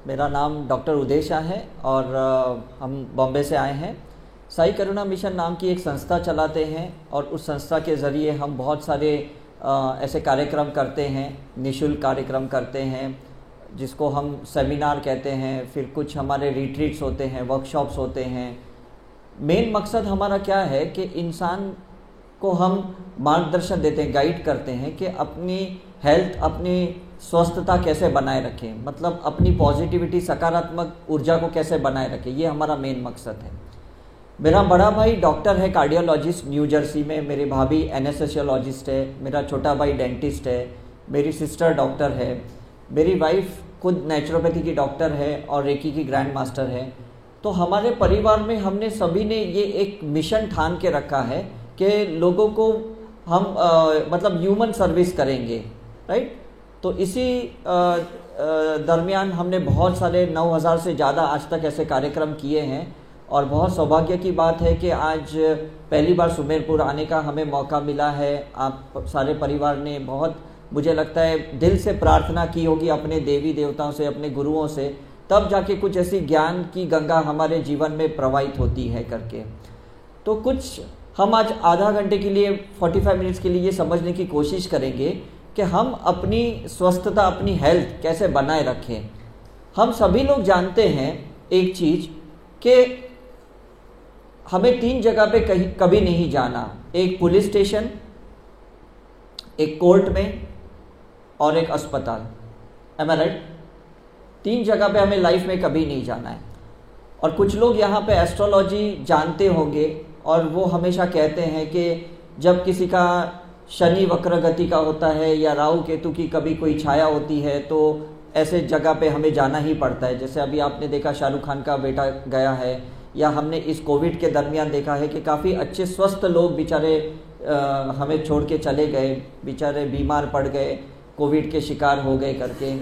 मेरा नाम डॉक्टर उदय शाह है और हम बॉम्बे से आए हैं। साई करुणा मिशन नाम की एक संस्था चलाते हैं और उस संस्था के ज़रिए हम बहुत सारे ऐसे कार्यक्रम करते हैं, निःशुल्क कार्यक्रम करते हैं जिसको हम सेमिनार कहते हैं। फिर कुछ हमारे रिट्रीट्स होते हैं, वर्कशॉप्स होते हैं। मेन मकसद हमारा क्या है कि इंसान को हम मार्गदर्शन देते हैं, गाइड करते हैं कि अपनी हेल्थ, अपनी स्वस्थता कैसे बनाए रखें, मतलब अपनी पॉजिटिविटी, सकारात्मक ऊर्जा को कैसे बनाए रखें। ये हमारा मेन मकसद है। मेरा बड़ा भाई डॉक्टर है, कार्डियोलॉजिस्ट न्यू जर्सी में। मेरी भाभी एनेस्थेसियोलॉजिस्ट है। मेरा छोटा भाई डेंटिस्ट है। मेरी सिस्टर डॉक्टर है। मेरी वाइफ खुद नेचुरोपैथी की डॉक्टर है और रेकी की ग्रैंड मास्टर है। तो हमारे परिवार में हमने सभी ने ये एक मिशन ठान के रखा है कि लोगों को हम मतलब ह्यूमन सर्विस करेंगे, राइट। तो इसी दरमियान हमने बहुत सारे 9,000 से ज़्यादा आज तक ऐसे कार्यक्रम किए हैं और बहुत सौभाग्य की बात है कि आज पहली बार सुमेरपुर आने का हमें मौका मिला है। आप सारे परिवार ने बहुत, मुझे लगता है, दिल से प्रार्थना की होगी अपने देवी देवताओं से, अपने गुरुओं से, तब जाके कुछ ऐसी ज्ञान की गंगा हमारे जीवन में प्रवाहित होती है करके। तो कुछ हम आज आधा घंटे के लिए, 45 मिनट्स के लिए ये समझने की कोशिश करेंगे कि हम अपनी स्वस्थता, अपनी हेल्थ कैसे बनाए रखें। हम सभी लोग जानते हैं एक चीज़ कि हमें 3 जगह पे कहीं कभी नहीं जाना। एक पुलिस स्टेशन, एक कोर्ट में और एक अस्पताल। एम आई राइट? 3 जगह पे हमें लाइफ में कभी नहीं जाना है। और कुछ लोग यहाँ पे एस्ट्रोलॉजी जानते होंगे और वो हमेशा कहते हैं कि जब किसी का शनि वक्र गति का होता है या राहु केतु की कभी कोई छाया होती है तो ऐसे जगह पे हमें जाना ही पड़ता है। जैसे अभी आपने देखा शाहरुख खान का बेटा गया है, या हमने इस कोविड के दरमियान देखा है कि काफ़ी अच्छे स्वस्थ लोग बेचारे हमें छोड़ के चले गए, बेचारे बीमार पड़ गए, कोविड के शिकार हो गए करके।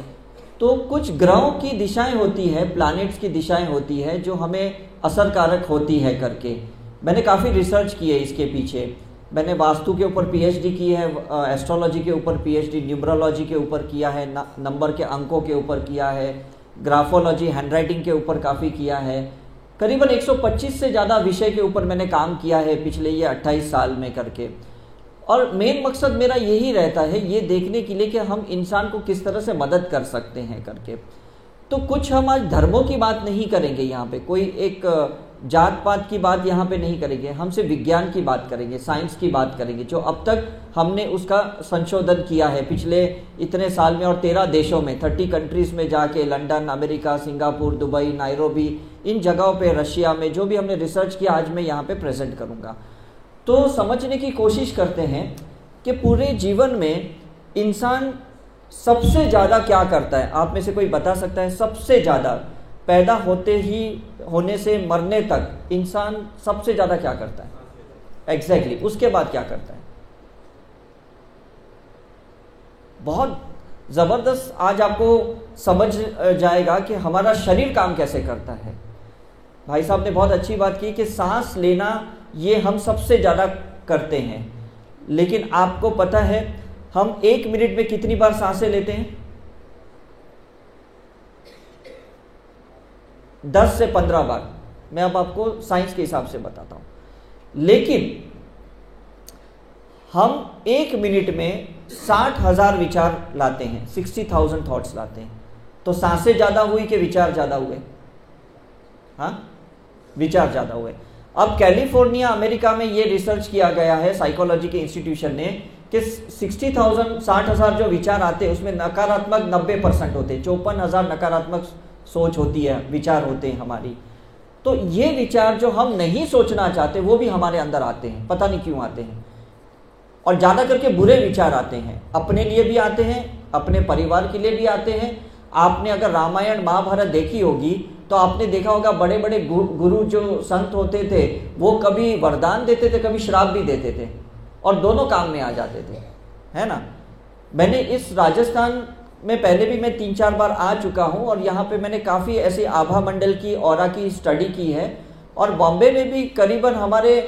तो कुछ ग्रहों की दिशाएं होती है, प्लैनेट्स की दिशाएं होती है जो हमें असरकारक होती है करके। मैंने काफ़ी रिसर्च की है इसके पीछे। मैंने वास्तु के ऊपर पीएचडी की है, एस्ट्रोलॉजी के ऊपर पीएचडी, न्यूमरोलॉजी के ऊपर किया है, नंबर के अंकों के ऊपर किया है, ग्राफोलॉजी, हैंडराइटिंग के ऊपर काफ़ी किया है। करीबन 125 से ज़्यादा विषय के ऊपर मैंने काम किया है पिछले ये 28 साल में करके। और मेन मकसद मेरा यही रहता है, ये देखने के लिए कि हम इंसान को किस तरह से मदद कर सकते हैं करके। तो कुछ हम आज धर्मों की बात नहीं करेंगे, यहाँ पे कोई एक जात पात की बात यहाँ पे नहीं करेंगे। हम सिर्फ विज्ञान की बात करेंगे, साइंस की बात करेंगे, जो अब तक हमने उसका संशोधन किया है पिछले इतने साल में। और 13 देशों में, 30 कंट्रीज़ में जाके, London, America, Singapore, Dubai, Nairobi, इन जगहों पे, रशिया में जो भी हमने रिसर्च किया आज मैं यहाँ पे प्रेजेंट करूँगा। तो समझने की कोशिश करते हैं कि पूरे जीवन में इंसान सबसे ज़्यादा क्या करता है। आप में से कोई बता सकता है? सबसे ज़्यादा पैदा होने से मरने तक इंसान सबसे ज़्यादा क्या करता है? एग्जैक्टली। उसके बाद क्या करता है? बहुत ज़बरदस्त आज आपको समझ जाएगा कि हमारा शरीर काम कैसे करता है। भाई साहब ने बहुत अच्छी बात की कि सांस लेना ये हम सबसे ज़्यादा करते हैं, लेकिन आपको पता है हम 1 मिनट में कितनी बार सांसें लेते हैं? 10 से 15 बार। मैं अब आपको साइंस के हिसाब से बताता हूं। लेकिन हम 1 मिनट में 60,000 विचार लाते हैं, 60,000 थॉट्स लाते हैं। तो सांसें ज़्यादा हुई कि विचार ज़्यादा हुए? हाँ, विचार ज़्यादा हुए। अब कैलिफोर्निया, अमेरिका में ये रिसर्च किया गया है साइकोलॉजी के इंस्टीट्यूशन ने कि 60,000 जो विचार आते हैं उसमें नकारात्मक 90% होते हैं। 54,000 नकारात्मक सोच होती है, विचार होते हैं हमारी। तो ये विचार जो हम नहीं सोचना चाहते वो भी हमारे अंदर आते हैं, पता नहीं क्यों आते हैं। और ज़्यादा करके बुरे विचार आते हैं, अपने लिए भी आते हैं, अपने परिवार के लिए भी आते हैं। आपने अगर रामायण महाभारत देखी होगी तो आपने देखा होगा बड़े बड़े गुरु जो संत होते थे वो कभी वरदान देते थे, कभी श्राप भी देते थे, और दोनों काम में आ जाते थे, है ना। मैंने इस राजस्थान में पहले भी मैं 3-4 बार आ चुका हूँ और यहाँ पे मैंने काफ़ी ऐसे आभा मंडल की, ऑरा की स्टडी की है। और बॉम्बे में भी करीबन हमारे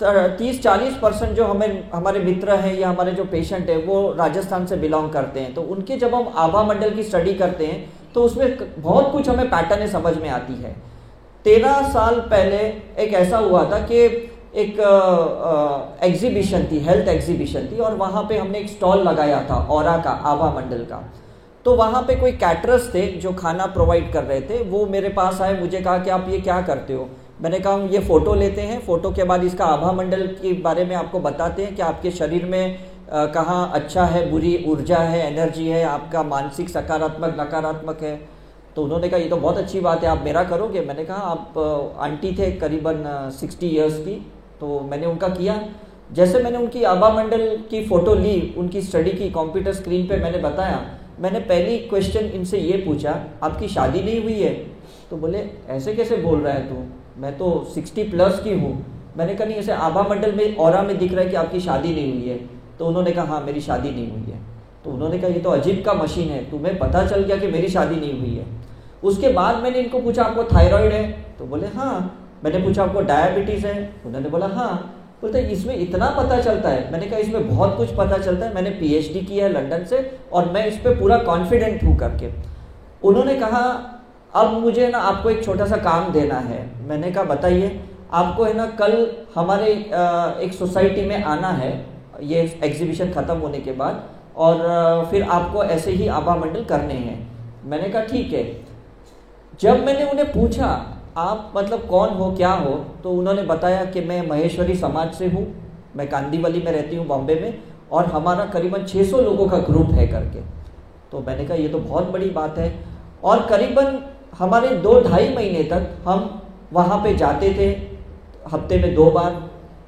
30-40% जो हमारे मित्र हैं या हमारे जो पेशेंट हैं वो राजस्थान से बिलोंग करते हैं। तो उनके जब हम आभा मंडल की स्टडी करते हैं तो उसमें बहुत कुछ हमें पैटर्न समझ में आती है। 13 साल पहले एक ऐसा हुआ था कि एक एग्जीबिशन थी, हेल्थ एग्जीबिशन थी, और वहाँ पे हमने एक स्टॉल लगाया था ऑरा का, आभा मंडल का। तो वहाँ पे कोई कैटरर्स थे जो खाना प्रोवाइड कर रहे थे, वो मेरे पास आए, मुझे कहा कि आप ये क्या करते हो। मैंने कहा हम ये फ़ोटो लेते हैं, फ़ोटो के बाद इसका आभा मंडल के बारे में आपको बताते हैं कि आपके शरीर में कहाँ अच्छा है, बुरी ऊर्जा है, एनर्जी है, आपका मानसिक सकारात्मक नकारात्मक है। तो उन्होंने कहा ये तो बहुत अच्छी बात है, आप मेरा करोगे। मैंने कहा आप आंटी थे करीबन 60 इयर्स की, तो मैंने उनका किया। जैसे मैंने उनकी आभा मंडल की फ़ोटो ली, उनकी स्टडी की कंप्यूटर स्क्रीन पे मैंने बताया, मैंने पहली क्वेश्चन इनसे ये पूछा, आपकी शादी नहीं हुई है? तो बोले ऐसे कैसे बोल रहा है तू, मैं तो 60 प्लस की हूँ। मैंने कहा नहीं, ऐसे आभा मंडल में ऑरा में दिख रहा है कि आपकी शादी नहीं हुई है। तो उन्होंने कहा हाँ मेरी शादी नहीं हुई है। तो उन्होंने कहा ये तो अजीब का मशीन है, तुम्हें पता चल गया कि मेरी शादी नहीं हुई है। उसके बाद मैंने इनको पूछा आपको थायराइड है? तो बोले हाँ। मैंने पूछा आपको डायबिटीज़ है? उन्होंने बोला हाँ। बोलते इसमें इतना पता चलता है? मैंने कहा इसमें बहुत कुछ पता चलता है, मैंने पीएचडी किया है लंदन से और मैं इस पर पूरा कॉन्फिडेंट हूँ करके। उन्होंने कहा अब मुझे ना आपको एक छोटा सा काम देना है। मैंने कहा बताइए। आपको है ना कल हमारे एक सोसाइटी में आना है ये एग्जीबिशन ख़त्म होने के बाद, और फिर आपको ऐसे ही आभा मंडल करने हैं। मैंने कहा ठीक है। जब मैंने उन्हें पूछा आप मतलब कौन हो, क्या हो, तो उन्होंने बताया कि मैं महेश्वरी समाज से हूँ, मैं कांदीवली में रहती हूँ बॉम्बे में, और हमारा करीबन 600 लोगों का ग्रुप है करके। तो मैंने कहा ये तो बहुत बड़ी बात है। और करीबन हमारे 2-2.5 महीने तक हम वहाँ पे जाते थे, हफ्ते में 2 बार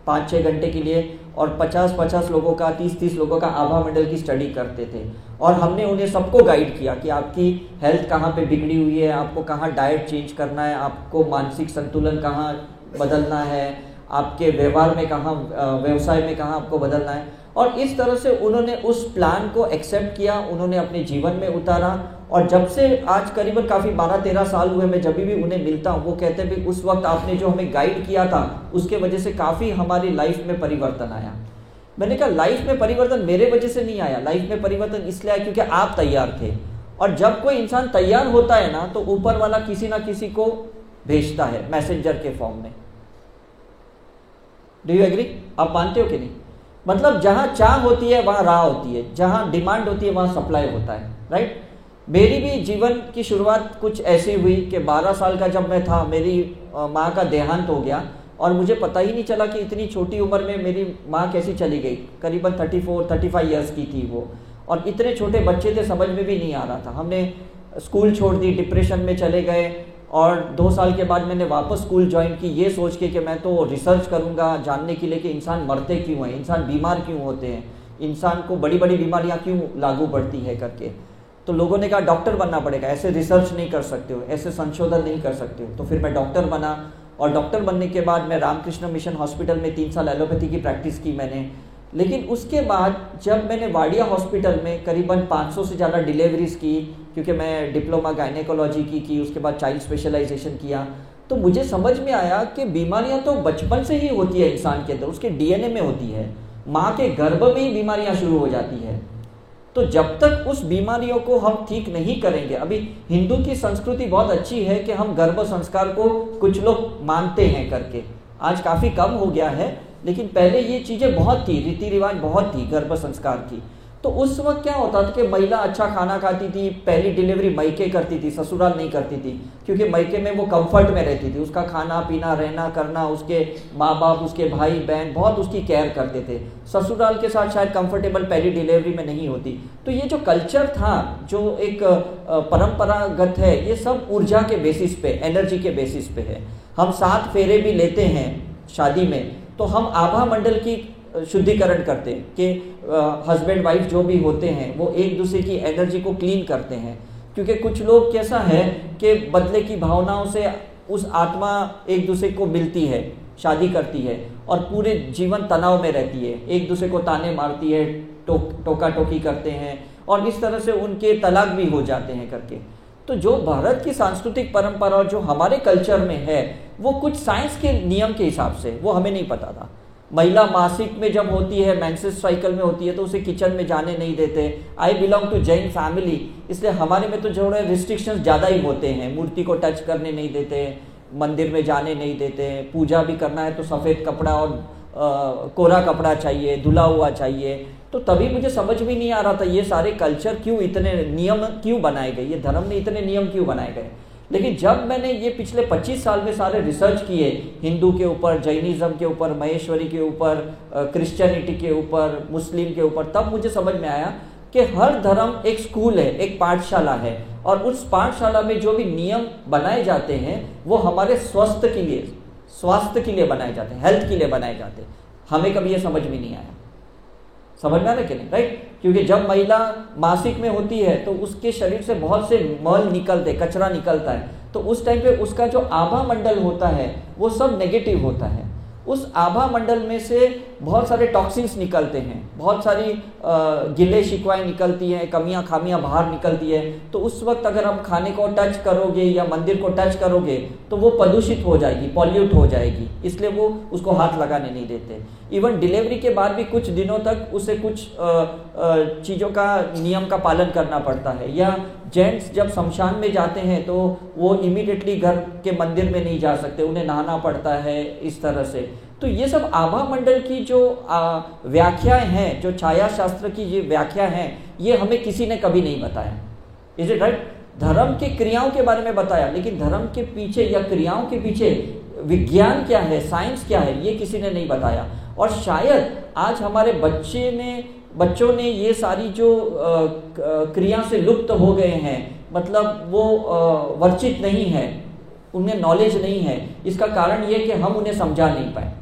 5-6 घंटे के लिए, और 50-50 लोगों का, 30-30 लोगों का आभा मंडल की स्टडी करते थे। और हमने उन्हें सबको गाइड किया कि आपकी हेल्थ कहाँ पे बिगड़ी हुई है, आपको कहाँ डाइट चेंज करना है, आपको मानसिक संतुलन कहाँ बदलना है, आपके व्यवहार में कहाँ, व्यवसाय में कहाँ आपको बदलना है। और इस तरह से उन्होंने उस प्लान को एक्सेप्ट किया, उन्होंने अपने जीवन में उतारा। और जब से आज करीबन काफ़ी 12-13 साल हुए, मैं जब भी उन्हें मिलता हूँ वो कहते हैं भी उस वक्त आपने जो हमें गाइड किया था उसके वजह से काफ़ी हमारी लाइफ में परिवर्तन आया। मैंने कहा लाइफ में परिवर्तन मेरे वजह से नहीं आया, लाइफ में परिवर्तन इसलिए आया क्योंकि आप तैयार थे। और जब कोई इंसान तैयार होता है ना, तो ऊपर वाला किसी ना किसी को भेजता है मैसेंजर के फॉर्म में। Do you agree? आप मानते हो कि नहीं? मतलब जहां चाह होती है वहां राह होती है, जहां डिमांड होती है वहां सप्लाई होता है, राइट? मेरी भी जीवन की शुरुआत कुछ ऐसी हुई कि 12 साल का जब मैं था, मेरी माँ का देहांत हो गया, और मुझे पता ही नहीं चला कि इतनी छोटी उम्र में मेरी माँ कैसी चली गई। करीबन 34-35 ईयर्स की थी वो, और इतने छोटे बच्चे थे, समझ में भी नहीं आ रहा था। हमने स्कूल छोड़ दी, डिप्रेशन में चले गए, और 2 साल के बाद मैंने वापस स्कूल ज्वाइन की, ये सोच के कि मैं तो रिसर्च करूँगा जानने के लिए कि इंसान मरते क्यों हैं, इंसान बीमार क्यों होते हैं, इंसान को बड़ी बड़ी बीमारियाँ क्यों लागू पड़ती है करके। तो लोगों ने कहा डॉक्टर बनना पड़ेगा, ऐसे रिसर्च नहीं कर सकते हो, ऐसे संशोधन नहीं कर सकते हो। तो फिर मैं डॉक्टर बना, और डॉक्टर बनने के बाद मैं रामकृष्ण मिशन हॉस्पिटल में 3 साल एलोपैथी की प्रैक्टिस की मैंने। लेकिन उसके बाद जब मैंने वाडिया हॉस्पिटल में करीबन 500 से ज़्यादा डिलीवरीज की, क्योंकि मैं डिप्लोमा गायनेकोलॉजी की उसके बाद चाइल्ड स्पेशलाइजेशन किया, तो मुझे समझ में आया कि बीमारियां तो बचपन से ही होती है इंसान के अंदर, उसके डीएनए में होती है। माँ के गर्भ में ही बीमारियां शुरू हो जाती है। तो जब तक उस बीमारियों को हम ठीक नहीं करेंगे, अभी हिंदू की संस्कृति बहुत अच्छी है कि हम गर्भ संस्कार को कुछ लोग मानते हैं करके, आज काफ़ी कम हो गया है, लेकिन पहले ये चीज़ें बहुत थी, रीति रिवाज बहुत थी गर्भ संस्कार की। तो उस वक्त क्या होता था कि महिला अच्छा खाना खाती थी, पहली डिलीवरी मायके करती थी, ससुराल नहीं करती थी, क्योंकि मायके में वो कंफर्ट में रहती थी, उसका खाना पीना रहना करना, उसके माँ बाप उसके भाई बहन बहुत उसकी केयर करते थे। ससुराल के साथ शायद कंफर्टेबल पहली डिलीवरी में नहीं होती। तो ये जो कल्चर था, जो एक परंपरागत है, ये सब ऊर्जा के बेसिस पे, एनर्जी के बेसिस पे है। हम 7 फेरे भी लेते हैं शादी में, तो हम आभा मंडल की शुद्धिकरण करते हैं कि हस्बैंड वाइफ जो भी होते हैं वो एक दूसरे की एनर्जी को क्लीन करते हैं। क्योंकि कुछ लोग कैसा है कि बदले की भावनाओं से उस आत्मा एक दूसरे को मिलती है, शादी करती है, और पूरे जीवन तनाव में रहती है, एक दूसरे को ताने मारती है, टोका टोकी करते हैं, और इस तरह से उनके तलाक भी हो जाते हैं करके। तो जो भारत की सांस्कृतिक परंपरा और जो हमारे कल्चर में है, वो कुछ साइंस के नियम के हिसाब से, वो हमें नहीं पता था। महिला मासिक में जब होती है, मेंसेस साइकिल में होती है, तो उसे किचन में जाने नहीं देते। I belong to Jain family, इसलिए हमारे में तो जो है रिस्ट्रिक्शंस ज़्यादा ही होते हैं। मूर्ति को टच करने नहीं देते, मंदिर में जाने नहीं देते, पूजा भी करना है तो सफ़ेद कपड़ा और कोरा कपड़ा चाहिए, धुला हुआ चाहिए। तो तभी मुझे समझ भी नहीं आ रहा था ये सारे कल्चर क्यों, इतने नियम क्यों बनाए गए, ये धर्म ने इतने नियम क्यों बनाए गए। लेकिन जब मैंने ये पिछले 25 साल में सारे रिसर्च किए, हिंदू के ऊपर, जैनिज़्म के ऊपर, महेश्वरी के ऊपर, क्रिश्चियनिटी के ऊपर, मुस्लिम के ऊपर, तब मुझे समझ में आया कि हर धर्म एक स्कूल है, एक पाठशाला है, और उस पाठशाला में जो भी नियम बनाए जाते हैं वो हमारे स्वास्थ्य के लिए बनाए जाते हैं, हेल्थ के लिए बनाए जाते हैं। हमें कभी ये समझ में नहीं आया। समझ में आ रहा है कि नहीं, राइट? क्योंकि जब महिला मासिक में होती है तो उसके शरीर से बहुत से मल निकलते, कचरा निकलता है, तो उस टाइम पे उसका जो आभा मंडल होता है वो सब नेगेटिव होता है। उस आभा मंडल में से बहुत सारे टॉक्सिन्स निकलते हैं, बहुत सारी गिले शिकवाएं निकलती हैं, कमियां खामियां बाहर निकलती है। तो उस वक्त अगर हम खाने को टच करोगे या मंदिर को टच करोगे तो वो प्रदूषित हो जाएगी, पॉल्यूट हो जाएगी, इसलिए वो उसको हाथ लगाने नहीं देते। इवन डिलीवरी के बाद भी कुछ दिनों तक उसे कुछ चीज़ों का नियम का पालन करना पड़ता है। या जेंट्स जब शमशान में जाते हैं तो वो इमीडिएटली घर के मंदिर में नहीं जा सकते, उन्हें नहाना पड़ता है, इस तरह से। तो ये सब आभा मंडल की जो व्याख्याएं हैं, जो छाया शास्त्र की ये व्याख्या हैं, ये हमें किसी ने कभी नहीं बताया। Is it right? धर्म के क्रियाओं के बारे में बताया, लेकिन धर्म के पीछे या क्रियाओं के पीछे विज्ञान क्या है, साइंस क्या है, ये किसी ने नहीं बताया। और शायद आज हमारे बच्चों ने ये सारी जो क्रिया से लुप्त हो गए हैं, मतलब वो वर्चित नहीं है, उन्हें नॉलेज नहीं है। इसका कारण ये कि हम उन्हें समझा नहीं पाए।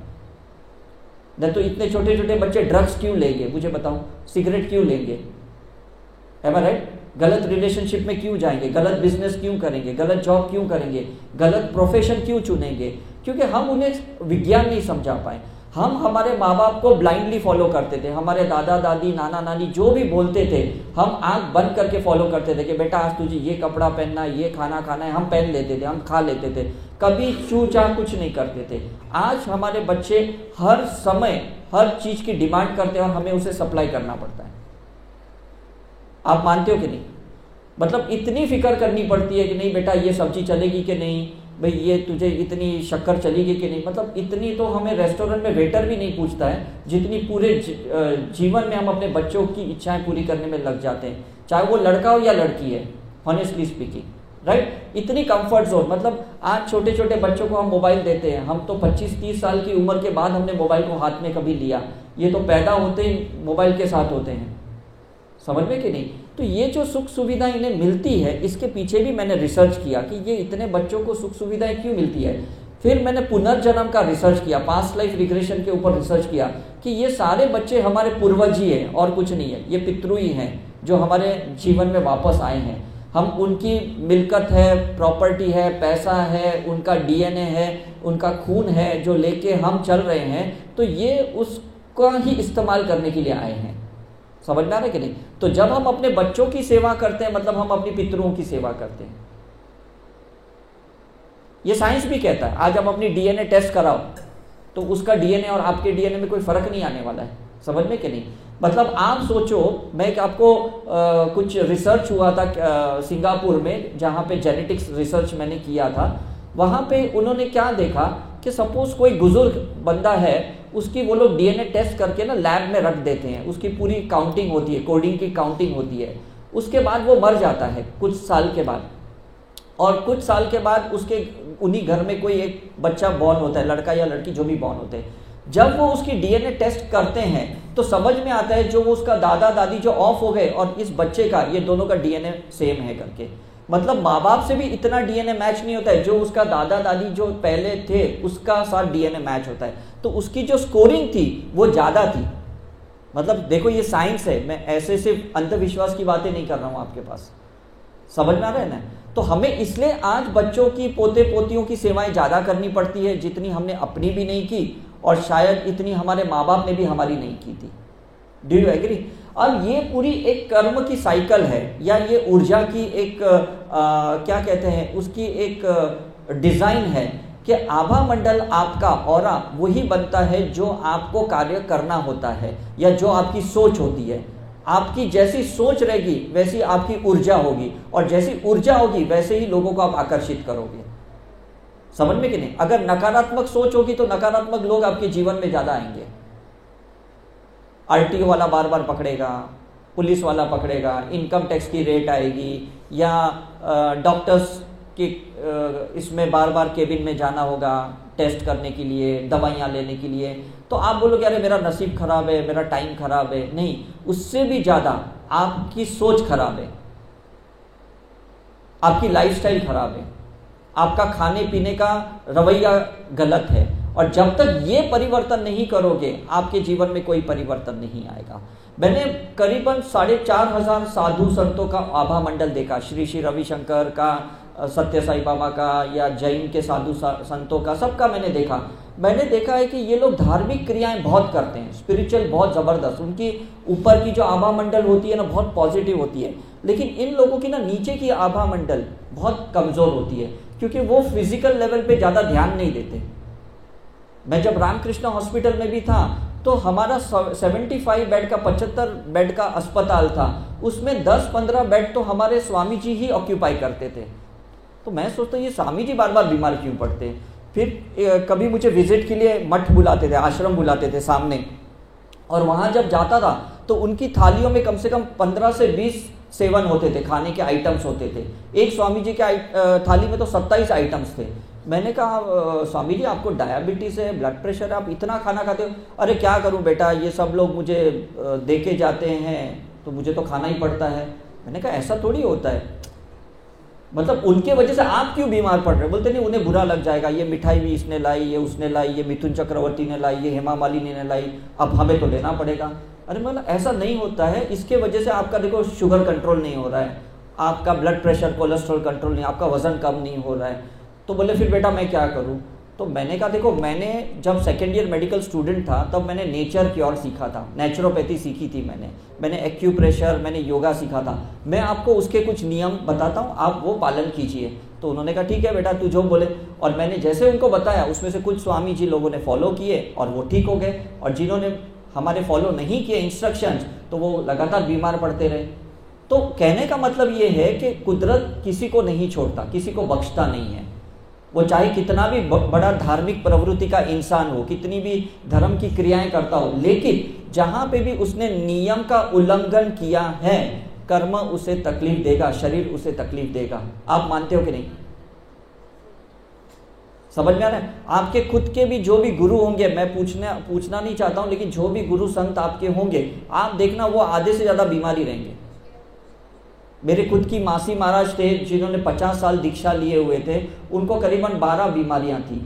न तो इतने छोटे छोटे बच्चे ड्रग्स क्यों लेंगे, मुझे बताओ, सिगरेट क्यों लेंगे, है राइट? गलत रिलेशनशिप में क्यों जाएंगे, गलत बिजनेस क्यों करेंगे, गलत जॉब क्यों करेंगे, गलत प्रोफेशन क्यों चुनेंगे? क्योंकि हम उन्हें विज्ञान नहीं समझा पाए। हम हमारे माँ बाप को ब्लाइंडली फॉलो करते थे, हमारे दादा दादी, नाना नानी जो भी बोलते थे हम आंख बंद करके फॉलो करते थे कि बेटा आज तुझे ये कपड़ा पहनना है, ये खाना खाना है, हम पहन लेते थे, हम खा लेते थे, कभी चू चा कुछ नहीं करते थे। आज हमारे बच्चे हर समय हर चीज की डिमांड करते हैं और हमें उसे सप्लाई करना पड़ता है। आप मानते हो कि नहीं? मतलब इतनी फिक्र करनी पड़ती है कि नहीं बेटा ये सब्जी चलेगी कि नहीं, भाई ये तुझे इतनी शक्कर चलेगी कि नहीं। मतलब इतनी तो हमें रेस्टोरेंट में वेटर भी नहीं पूछता है जितनी पूरे जीवन में हम अपने बच्चों की इच्छाएं पूरी करने में लग जाते हैं, चाहे वो लड़का हो या लड़की है, ऑनेस्टली स्पीकिंग, राइट? इतनी कंफर्ट जोन। मतलब आज छोटे छोटे बच्चों को हम मोबाइल देते हैं, हम तो 25-30 साल की उम्र के बाद हमने मोबाइल को हाथ में कभी लिया, ये तो पैदा होते ही मोबाइल के साथ होते हैं। समझ में कि नहीं? तो ये जो सुख सुविधा इन्हें मिलती है, इसके पीछे भी मैंने रिसर्च किया कि ये इतने बच्चों को सुख सुविधाएं क्यों मिलती है। फिर मैंने पुनर्जन्म का रिसर्च किया, पास्ट लाइफ रिग्रेशन के ऊपर रिसर्च किया कि ये सारे बच्चे हमारे पूर्वज ही हैं और कुछ नहीं है, ये पितृ ही हैं जो हमारे जीवन में वापस आए हैं। हम उनकी मिल्कत है, प्रॉपर्टी है, पैसा है, उनका डीएनए है, उनका खून है जो लेके हम चल रहे हैं, तो ये उसका ही इस्तेमाल करने के लिए आए हैं। समझ में आ रहा है कि नहीं? तो जब हम अपने बच्चों की सेवा करते हैं मतलब हम अपनी पितरों की सेवा करते हैं। ये साइंस भी कहता है। आज हम अपनी डीएनए टेस्ट कराओ तो उसका डीएनए और आपके डीएनए में कोई फर्क नहीं आने वाला है। समझ में कि नहीं? मतलब आप सोचो, मैं आपको कुछ रिसर्च हुआ था सिंगापुर में, जहाँ पे जेनेटिक्स रिसर्च मैंने किया था। वहाँ पे उन्होंने क्या देखा कि सपोज कोई बुजुर्ग बंदा है, उसकी वो लोग डीएनए टेस्ट करके ना लैब में रख देते हैं, उसकी पूरी काउंटिंग होती है, कोडिंग की काउंटिंग होती है। उसके बाद वो मर जाता है कुछ साल के बाद, और कुछ साल के बाद उसके उन्हीं घर में कोई एक बच्चा बॉर्न होता है, लड़का या लड़की जो भी बॉर्न होते हैं। जब वो उसकी डीएनए टेस्ट करते हैं तो समझ में आता है जो वो उसका दादा दादी जो ऑफ हो गए और इस बच्चे का, ये दोनों का डीएनए सेम है करके। मतलब माँ बाप से भी इतना डीएनए मैच नहीं होता है, जो उसका दादा दादी जो पहले थे उसका साथ डीएनए मैच होता है। तो उसकी जो स्कोरिंग थी वो ज़्यादा थी। मतलब देखो ये साइंस है, मैं ऐसे सिर्फ अंधविश्वास की बातें नहीं कर रहा हूँ आपके पास। समझ में आ रहा है ना? तो हमें इसलिए आज बच्चों की, पोते पोतियों की सेवाएं ज़्यादा करनी पड़ती है जितनी हमने अपनी भी नहीं की, और शायद इतनी हमारे माँ बाप ने भी हमारी नहीं की थी। Do you agree? और ये पूरी एक कर्म की साइकिल है, या ये ऊर्जा की एक क्या कहते हैं उसकी एक डिज़ाइन है कि आभा मंडल आपका ऑरा वही बनता है जो आपको कार्य करना होता है या जो आपकी सोच होती है। आपकी जैसी सोच रहेगी वैसी आपकी ऊर्जा होगी, और जैसी ऊर्जा होगी वैसे ही लोगों को आप आकर्षित करोगे। समझ में कि नहीं? अगर नकारात्मक सोच होगी तो नकारात्मक लोग आपके जीवन में ज्यादा आएंगे। आरटीओ वाला बार बार पकड़ेगा, पुलिस वाला पकड़ेगा, इनकम टैक्स की रेट आएगी, या डॉक्टर्स कि इसमें बार बार केबिन में जाना होगा टेस्ट करने के लिए, दवाइयाँ लेने के लिए, तो आप बोलोगे अरे मेरा नसीब खराब है, मेरा टाइम खराब है। नहीं, उससे भी ज़्यादा आपकी सोच खराब है, आपकी लाइफस्टाइल खराब है, आपका खाने पीने का रवैया गलत है। और जब तक ये परिवर्तन नहीं करोगे आपके जीवन में कोई परिवर्तन नहीं आएगा। मैंने करीबन 4,500 साधु संतों का आभा मंडल देखा, श्री श्री रविशंकर का, सत्य साई बाबा का, या जैन के साधु संतों का, सबका मैंने देखा। मैंने देखा है कि ये लोग धार्मिक क्रियाएं बहुत करते हैं, स्पिरिचुअल बहुत ज़बरदस्त, उनकी ऊपर की जो आभा मंडल होती है ना बहुत पॉजिटिव होती है, लेकिन इन लोगों की ना नीचे की आभा मंडल बहुत कमज़ोर होती है, क्योंकि वो फिजिकल लेवल पे ज़्यादा ध्यान नहीं देते। मैं जब रामकृष्ण हॉस्पिटल में भी था तो हमारा 75 बेड का 75 बेड का अस्पताल था, उसमें 10-15 बेड तो हमारे स्वामी जी ही ऑक्यूपाई करते थे। तो मैं सोचता ये स्वामी जी बार बार बीमार क्यों पड़ते। फिर कभी मुझे विजिट के लिए मठ बुलाते थे, आश्रम बुलाते थे सामने, और वहाँ जब जाता था तो उनकी थालियों में कम से कम 15 से 20 सेवन होते थे, खाने के आइटम्स होते थे। एक स्वामी जी के थाली में तो 27 आइटम्स थे। मैंने कहा स्वामी जी आपको डायबिटीज़ है, ब्लड प्रेशर है, आप इतना खाना खाते हो। अरे क्या करूं बेटा, ये सब लोग मुझे दे के जाते हैं तो मुझे तो खाना ही पड़ता है। मैंने कहा ऐसा थोड़ी होता है, मतलब उनके वजह से आप क्यों बीमार पड़ रहे हो। बोलते नहीं उन्हें बुरा लग जाएगा, ये मिठाई भी इसने लाई, ये उसने लाई, ये मिथुन चक्रवर्ती ने लाई, ये हेमा मालिनी ने लाई, अब हमें तो लेना पड़ेगा। अरे मतलब ऐसा नहीं होता है, इसके वजह से आपका देखो शुगर कंट्रोल नहीं हो रहा है, आपका ब्लड प्रेशर कोलेस्ट्रॉल कंट्रोल नहीं, आपका वजन कम नहीं हो रहा है। तो बोले फिर बेटा मैं क्या करूं। तो मैंने कहा देखो, मैंने जब सेकेंड ईयर मेडिकल स्टूडेंट था तब मैंने नेचर क्योर सीखा था, नेचुरोपैथी सीखी थी मैंने एक्यूप्रेशर, मैंने योगा सीखा था। मैं आपको उसके कुछ नियम बताता हूँ, आप वो पालन कीजिए। तो उन्होंने कहा ठीक है बेटा तू जो बोले। और मैंने जैसे उनको बताया उसमें से कुछ स्वामी जी लोगों ने फॉलो किए और वो ठीक हो गए, और जिन्होंने हमारे फॉलो नहीं किए इंस्ट्रक्शंस तो वो लगातार बीमार पड़ते रहे। तो कहने का मतलब ये है कि कुदरत किसी को नहीं छोड़ता, किसी को बख्शता नहीं है। वो चाहे कितना भी बड़ा धार्मिक प्रवृत्ति का इंसान हो, कितनी भी धर्म की क्रियाएं करता हो, लेकिन जहां पे भी उसने नियम का उल्लंघन किया है, कर्म उसे तकलीफ देगा, शरीर उसे तकलीफ देगा। आप मानते हो कि नहीं? समझ में आ रहा है? आपके खुद के भी जो भी गुरु होंगे, मैं पूछना नहीं चाहता हूं, लेकिन जो भी गुरु संत आपके होंगे, आप देखना वो आधे से ज्यादा बीमारी रहेंगे। मेरे खुद की मासी महाराज थे जिन्होंने 50 साल दीक्षा लिए हुए थे, उनको करीबन 12 बीमारियां थी।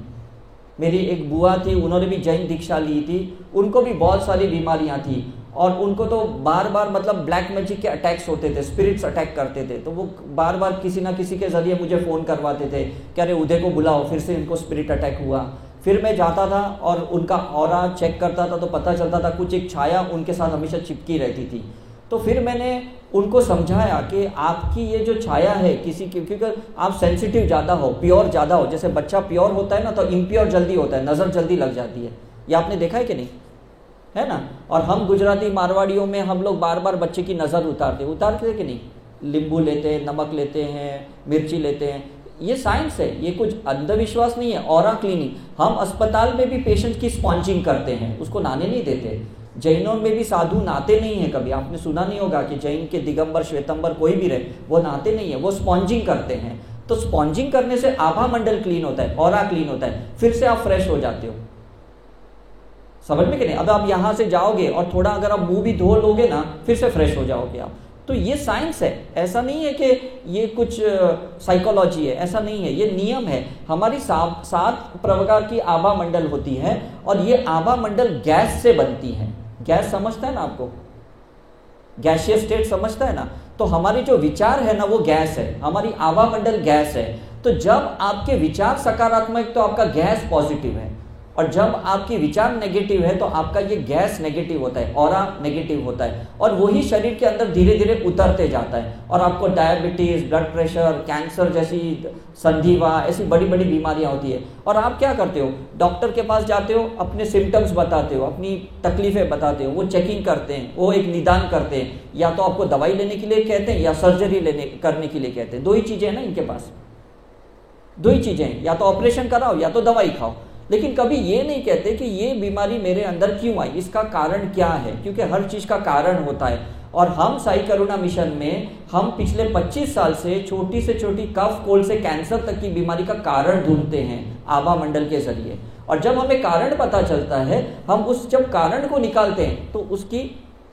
मेरी एक बुआ थी, उन्होंने भी जैन दीक्षा ली थी, उनको भी बहुत सारी बीमारियां थी, और उनको तो बार बार मतलब ब्लैक मैजिक के अटैक्स होते थे, स्पिरिट्स अटैक करते थे। तो वो बार बार किसी ना किसी के जरिए मुझे फ़ोन करवाते थे कि अरे उदय को बुलाओ, फिर से इनको स्पिरिट अटैक हुआ। फिर मैं जाता था और उनका ऑरा चेक करता था तो पता चलता था कुछ एक छाया उनके साथ हमेशा चिपकी रहती थी। तो फिर मैंने उनको समझाया कि आपकी ये जो छाया है किसी की, क्योंकि आप सेंसिटिव ज़्यादा हो, प्योर ज़्यादा हो, जैसे बच्चा प्योर होता है ना तो इम्प्योर जल्दी होता है, नज़र जल्दी लग जाती है। ये आपने देखा है कि नहीं, है ना? और हम गुजराती मारवाड़ियों में हम लोग बार बार बच्चे की नज़र उतारते कि नहीं, नींबू लेते हैं, नमक लेते हैं, मिर्ची लेते हैं। ये साइंस है, ये कुछ अंधविश्वास नहीं है। ऑरा क्लीनिंग, हम अस्पताल में भी पेशेंट की स्पॉन्जिंग करते हैं, उसको नहाने नहीं देते। जैनों में भी साधु नहाते नहीं है, कभी आपने सुना नहीं होगा कि जैन के दिगंबर श्वेतंबर कोई भी रहे वो नहाते नहीं है, वो स्पॉन्जिंग करते हैं। तो स्पॉन्जिंग करने से आभा मंडल क्लीन होता है, ऑरा क्लीन होता है, फिर से आप फ्रेश हो जाते हो। समझ में कि नहीं? अब आप यहां से जाओगे और थोड़ा अगर आप मुंह भी धो लोगे ना, फिर से फ्रेश हो जाओगे आप। तो ये साइंस है, ऐसा नहीं है कि ये कुछ साइकोलॉजी है, ऐसा नहीं है, ये नियम है। हमारी 7 प्रकार की आभा मंडल होती है, और ये आभा मंडल गैस से बनती है। गैस समझता है ना आपको, गैसियस स्टेट समझता है ना? तो हमारी जो विचार है ना वो गैस है, हमारी आभा मंडल गैस है। तो जब आपके विचार सकारात्मक तो आपका गैस पॉजिटिव है, और जब आपकी विचार नेगेटिव है तो आपका ये गैस नेगेटिव होता है, ऑरा नेगेटिव होता है, और वही शरीर के अंदर धीरे धीरे उतरते जाता है और आपको डायबिटीज, ब्लड प्रेशर, कैंसर जैसी, संधिवा, ऐसी बड़ी बड़ी बीमारियां होती है। और आप क्या करते हो, डॉक्टर के पास जाते हो, अपने सिम्टम्स बताते हो, अपनी तकलीफें बताते हो, वो चेकिंग करते हैं, वो एक निदान करते हैं, या तो आपको दवाई लेने के लिए कहते हैं या सर्जरी करने के लिए कहते हैं। दो ही चीजें हैं ना इनके पास, दो ही चीजें हैं, या तो ऑपरेशन कराओ या तो दवाई खाओ। लेकिन कभी ये नहीं कहते कि ये बीमारी मेरे अंदर क्यों आई, इसका कारण क्या है, क्योंकि हर चीज का कारण होता है। और हम साई करुणा मिशन में हम पिछले 25 साल से छोटी कफ, कोल्ड से कैंसर तक की बीमारी का कारण ढूंढते हैं आभा मंडल के जरिए। और जब हमें कारण पता चलता है, हम उस जब कारण को निकालते हैं तो उसकी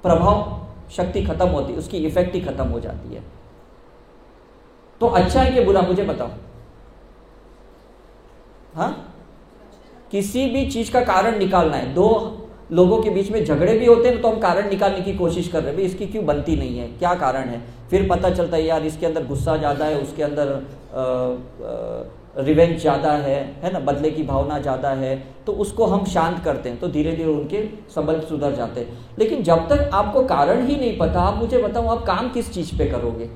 प्रभाव शक्ति खत्म होती है, उसकी इफेक्ट ही खत्म हो जाती है। तो अच्छा है कि बुरा, मुझे बताओ। हाँ, किसी भी चीज का कारण निकालना है, दो लोगों के बीच में झगड़े भी होते हैं तो हम कारण निकालने की कोशिश कर रहे हैं, भाई इसकी क्यों बनती नहीं है, क्या कारण है। फिर पता चलता है यार इसके अंदर गुस्सा ज्यादा है, उसके अंदर रिवेंज ज्यादा है ना, बदले की भावना ज्यादा है, तो उसको हम शांत करते हैं तो धीरे धीरे उनके संबंध सुधर जाते हैं। लेकिन जब तक आपको कारण ही नहीं पता, आप मुझे बताओ आप काम किस चीज पे करोगे,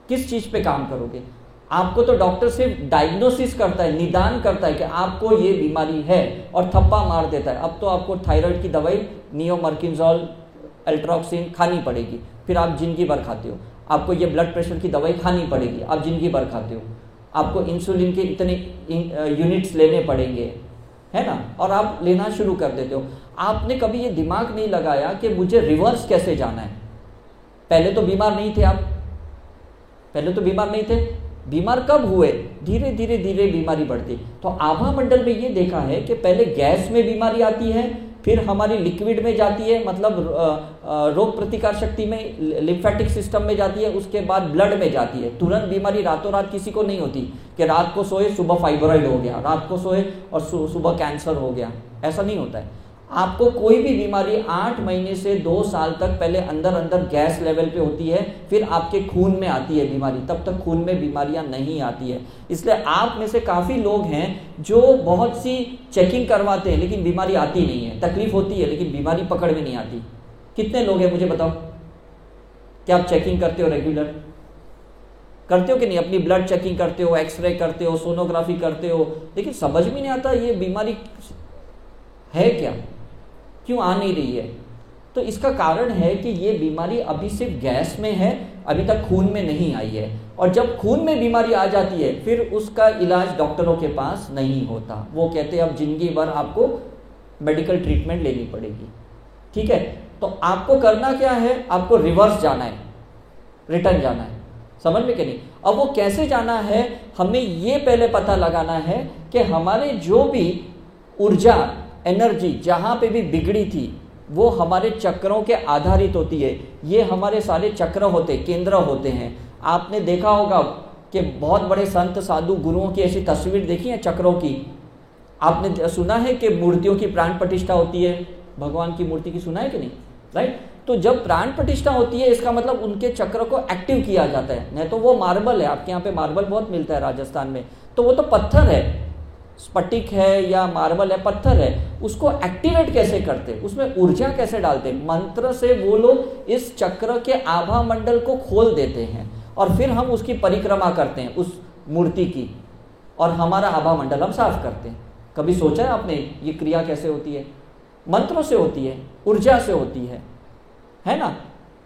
किस चीज पे काम करोगे। आपको तो डॉक्टर सिर्फ डायग्नोसिस करता है, निदान करता है कि आपको ये बीमारी है और थप्पा मार देता है। अब तो आपको थायराइड की दवाई नियोमर्किंजोल, अल्ट्रोक्सिन खानी पड़ेगी, फिर आप जिंदगी भर खाते हो। आपको ये ब्लड प्रेशर की दवाई खानी पड़ेगी, आप जिंदगी भर खाते हो। आपको इंसुलिन के इतने यूनिट्स लेने पड़ेंगे, है ना, और आप लेना शुरू कर देते हो। आपने कभी ये दिमाग नहीं लगाया कि मुझे रिवर्स कैसे जाना है। पहले तो बीमार नहीं थे आप, पहले तो बीमार नहीं थे, बीमार कब हुए, धीरे धीरे धीरे बीमारी बढ़ती। तो आभा मंडल में ये देखा है कि पहले गैस में बीमारी आती है, फिर हमारी लिक्विड में जाती है, मतलब रोग प्रतिकार शक्ति में, लिम्फेटिक सिस्टम में जाती है, उसके बाद ब्लड में जाती है। तुरंत बीमारी रातों रात किसी को नहीं होती कि रात को सोए सुबह फाइब्रॉइड हो गया, रात को सोए और सुबह कैंसर हो गया, ऐसा नहीं होता है। आपको कोई भी बीमारी 8 महीने से 2 साल तक पहले अंदर अंदर गैस लेवल पे होती है, फिर आपके खून में आती है बीमारी, तब तक खून में बीमारियां नहीं आती है। इसलिए आप में से काफ़ी लोग हैं जो बहुत सी चेकिंग करवाते हैं लेकिन बीमारी आती नहीं है, तकलीफ होती है लेकिन बीमारी पकड़ में नहीं आती। कितने लोग हैं मुझे बताओ, क्या आप चेकिंग करते हो, रेगुलर करते हो कि नहीं, अपनी ब्लड चेकिंग करते हो, एक्सरे करते हो, सोनोग्राफी करते हो, लेकिन समझ में नहीं आता ये बीमारी है क्या, क्यों आ नहीं रही है। तो इसका कारण है कि ये बीमारी अभी सिर्फ गैस में है, अभी तक खून में नहीं आई है। और जब खून में बीमारी आ जाती है फिर उसका इलाज डॉक्टरों के पास नहीं होता। वो कहते हैं अब जिंदगी भर आपको मेडिकल ट्रीटमेंट लेनी पड़ेगी। ठीक है, तो आपको करना क्या है, आपको रिवर्स जाना है, रिटर्न जाना है, समझ में कि नहीं। अब वो कैसे जाना है, हमें ये पहले पता लगाना है कि हमारे जो भी ऊर्जा, एनर्जी जहाँ पे भी बिगड़ी थी वो हमारे चक्रों के आधारित होती है। ये हमारे सारे चक्र होते, केंद्र होते हैं। आपने देखा होगा कि बहुत बड़े संत, साधु, गुरुओं की ऐसी तस्वीर देखी है चक्रों की। आपने सुना है कि मूर्तियों की प्राण प्रतिष्ठा होती है, भगवान की मूर्ति की सुना है कि नहीं, राइट। तो जब प्राण प्रतिष्ठा होती है इसका मतलब उनके चक्र को एक्टिव किया जाता है। नहीं तो वो मार्बल है, आपके यहाँ पे मार्बल बहुत मिलता है राजस्थान में, तो वो तो पत्थर है, स्फटिक है या मार्बल है, पत्थर है, उसको एक्टिवेट कैसे करते, उसमें ऊर्जा कैसे डालते, मंत्र से वो लोग इस चक्र के आभा मंडल को खोल देते हैं और फिर हम उसकी परिक्रमा करते हैं उस मूर्ति की, और हमारा आभा मंडल हम साफ करते हैं। कभी सोचा है आपने ये क्रिया कैसे होती है? मंत्रों से होती है, ऊर्जा से होती है ना।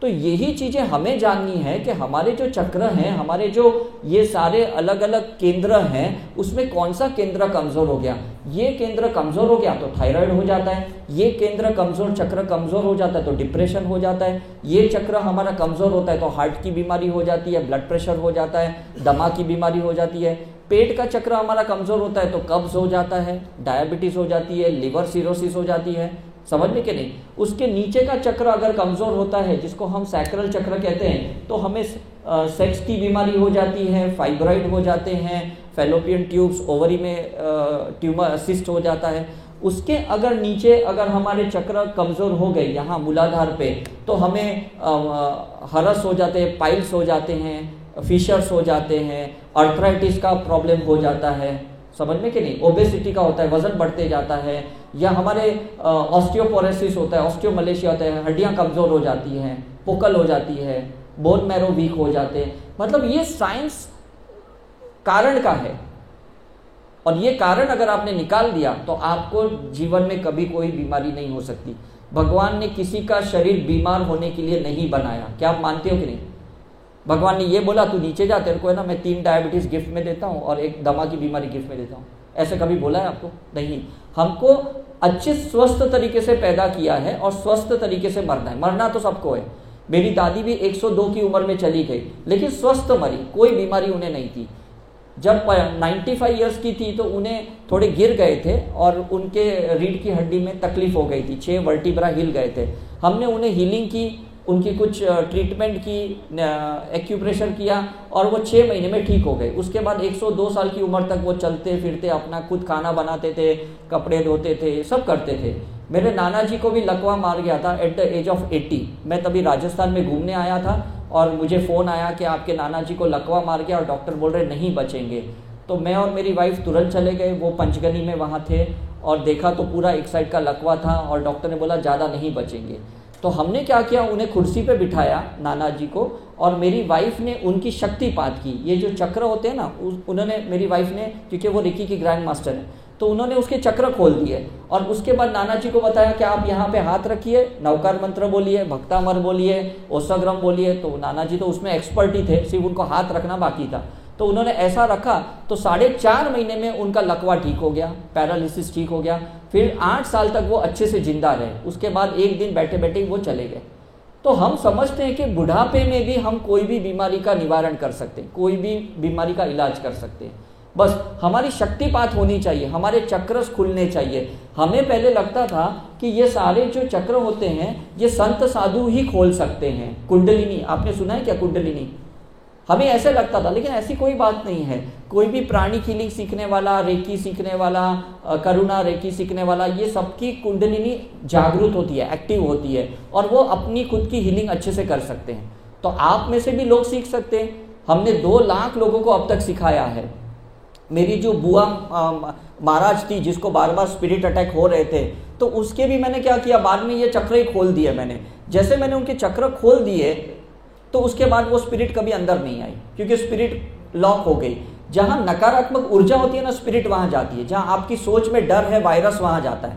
तो यही चीजें हमें जाननी है कि हमारे जो चक्र हैं, हमारे जो ये सारे अलग अलग केंद्र हैं, उसमें कौन सा केंद्र कमजोर हो गया। ये केंद्र कमजोर हो गया तो थायराइड हो जाता है, ये केंद्र कमजोर, चक्र कमजोर हो जाता है तो डिप्रेशन हो जाता है, ये चक्र हमारा कमजोर होता है तो हार्ट की बीमारी हो जाती है, ब्लड प्रेशर हो जाता है, दमा की बीमारी हो जाती है, पेट का चक्र हमारा कमजोर होता है तो कब्ज हो जाता है, डायबिटीज हो जाती है, लिवर सिरोसिस हो जाती है, समझ में कि नहीं। उसके नीचे का चक्र अगर कमजोर होता है, जिसको हम सैक्रल चक्र कहते हैं, तो हमें सेक्स की बीमारी हो जाती है, फाइब्रॉइड हो जाते हैं, फैलोपियन ट्यूब्स, ओवरी में ट्यूमर असिस्ट हो जाता है। उसके अगर नीचे अगर हमारे चक्र कमजोर हो गए यहाँ मूलाधार पे, तो हमें हरस हो जाते हैं, पाइल्स हो जाते हैं, फिशर्स हो जाते हैं, अर्थराइटिस का प्रॉब्लम हो जाता है, समझ में कि नहीं, ओबेसिटी का होता है, वजन बढ़ते जाता है, या हमारे ऑस्टियोपोरोसिस होता है, ऑस्टियोमलेशिया होता है, हड्डियां कमजोर हो जाती हैं, पोकल हो जाती है, बोन मैरो वीक हो जाते हैं। मतलब ये साइंस कारण का है, और ये कारण अगर आपने निकाल दिया तो आपको जीवन में कभी कोई बीमारी नहीं हो सकती। भगवान ने किसी का शरीर बीमार होने के लिए नहीं बनाया, क्या आप मानते हो कि नहीं? भगवान ने ये बोला तू नीचे जा, तेरे को है ना मैं 3 डायबिटीज गिफ्ट में देता हूँ और 1 दमा की बीमारी गिफ्ट में देता हूँ, ऐसे कभी बोला है आपको? नहीं। हमको अच्छे स्वस्थ तरीके से पैदा किया है और स्वस्थ तरीके से मरना है। मरना तो सबको है। मेरी दादी भी 102 की उम्र में चली गई, लेकिन स्वस्थ मरी, कोई बीमारी उन्हें नहीं थी। जब 95 ईयर्स की थी तो उन्हें थोड़े गिर गए थे और उनके रीढ़ की हड्डी में तकलीफ हो गई थी, 6 वर्टिब्रा हिल गए थे। हमने उन्हें हीलिंग की, उनकी कुछ ट्रीटमेंट की, एक्यूप्रेशर किया और वो 6 महीने में ठीक हो गए। उसके बाद 102 साल की उम्र तक वो चलते फिरते, अपना खुद खाना बनाते थे, कपड़े धोते थे, सब करते थे। मेरे नाना जी को भी लकवा मार गया था एट द एज ऑफ 80। मैं तभी राजस्थान में घूमने आया था और मुझे फ़ोन आया कि आपके नाना जी को लकवा मार गया और डॉक्टर बोल रहे नहीं बचेंगे। तो मैं और मेरी वाइफ तुरंत चले गए, वो पंचगनी में वहाँ थे, और देखा तो पूरा एक साइड का लकवा था और डॉक्टर ने बोला ज़्यादा नहीं बचेंगे। तो हमने क्या किया, उन्हें कुर्सी पे बिठाया नाना जी को, और मेरी वाइफ ने उनकी शक्तिपात की। ये जो चक्र होते हैं ना, उन्होंने, मेरी वाइफ ने, क्योंकि वो रिकी की ग्रैंड मास्टर है, तो उन्होंने उसके चक्र खोल दिए और उसके बाद नाना जी को बताया कि आप यहाँ पे हाथ रखिए, नवकार मंत्र बोलिए, भक्तामर बोलिए, ओसग्रम बोलिए। तो नाना जी तो उसमें एक्सपर्ट ही थे, सिर्फ उनको हाथ रखना बाकी था। तो उन्होंने ऐसा रखा तो 4.5 महीने में उनका लकवा ठीक हो गया, पैरालिसिस ठीक हो गया। फिर 8 साल तक वो अच्छे से जिंदा रहे। उसके बाद एक दिन बैठे बैठे वो चले गए। तो हम समझते हैं कि बुढ़ापे में भी हम कोई भी बीमारी का निवारण कर सकते हैं, कोई भी बीमारी का इलाज कर सकते हैं। बस हमारी शक्तिपात होनी चाहिए, हमारे चक्र खुलने चाहिए। हमें पहले लगता था कि ये सारे जो चक्र होते हैं ये संत साधु ही खोल सकते हैं। कुंडलिनी, आपने सुना है क्या कुंडलिनी? हमें ऐसे लगता था, लेकिन ऐसी कोई बात नहीं है। कोई भी प्राणी हीलिंग सीखने वाला, रेकी सीखने वाला, करुणा रेकी सीखने वाला, ये सबकी कुंडलिनी जागृत होती है, एक्टिव होती है, और वो अपनी खुद की हीलिंग अच्छे से कर सकते हैं। तो आप में से भी लोग सीख सकते हैं। हमने 2 लाख लोगों को अब तक सिखाया है। मेरी जो बुआ महाराज थी, जिसको बार बार स्पिरिट अटैक हो रहे थे, तो उसके भी मैंने क्या किया, बाद में ये चक्र ही खोल दिए मैंने। जैसे मैंने उनके चक्र खोल दिए तो उसके बाद वो स्पिरिट कभी अंदर नहीं आई, क्योंकि स्पिरिट लॉक हो गई। जहां नकारात्मक ऊर्जा होती है ना, स्पिरिट वहां जाती है। जहां आपकी सोच में डर है, वायरस वहां जाता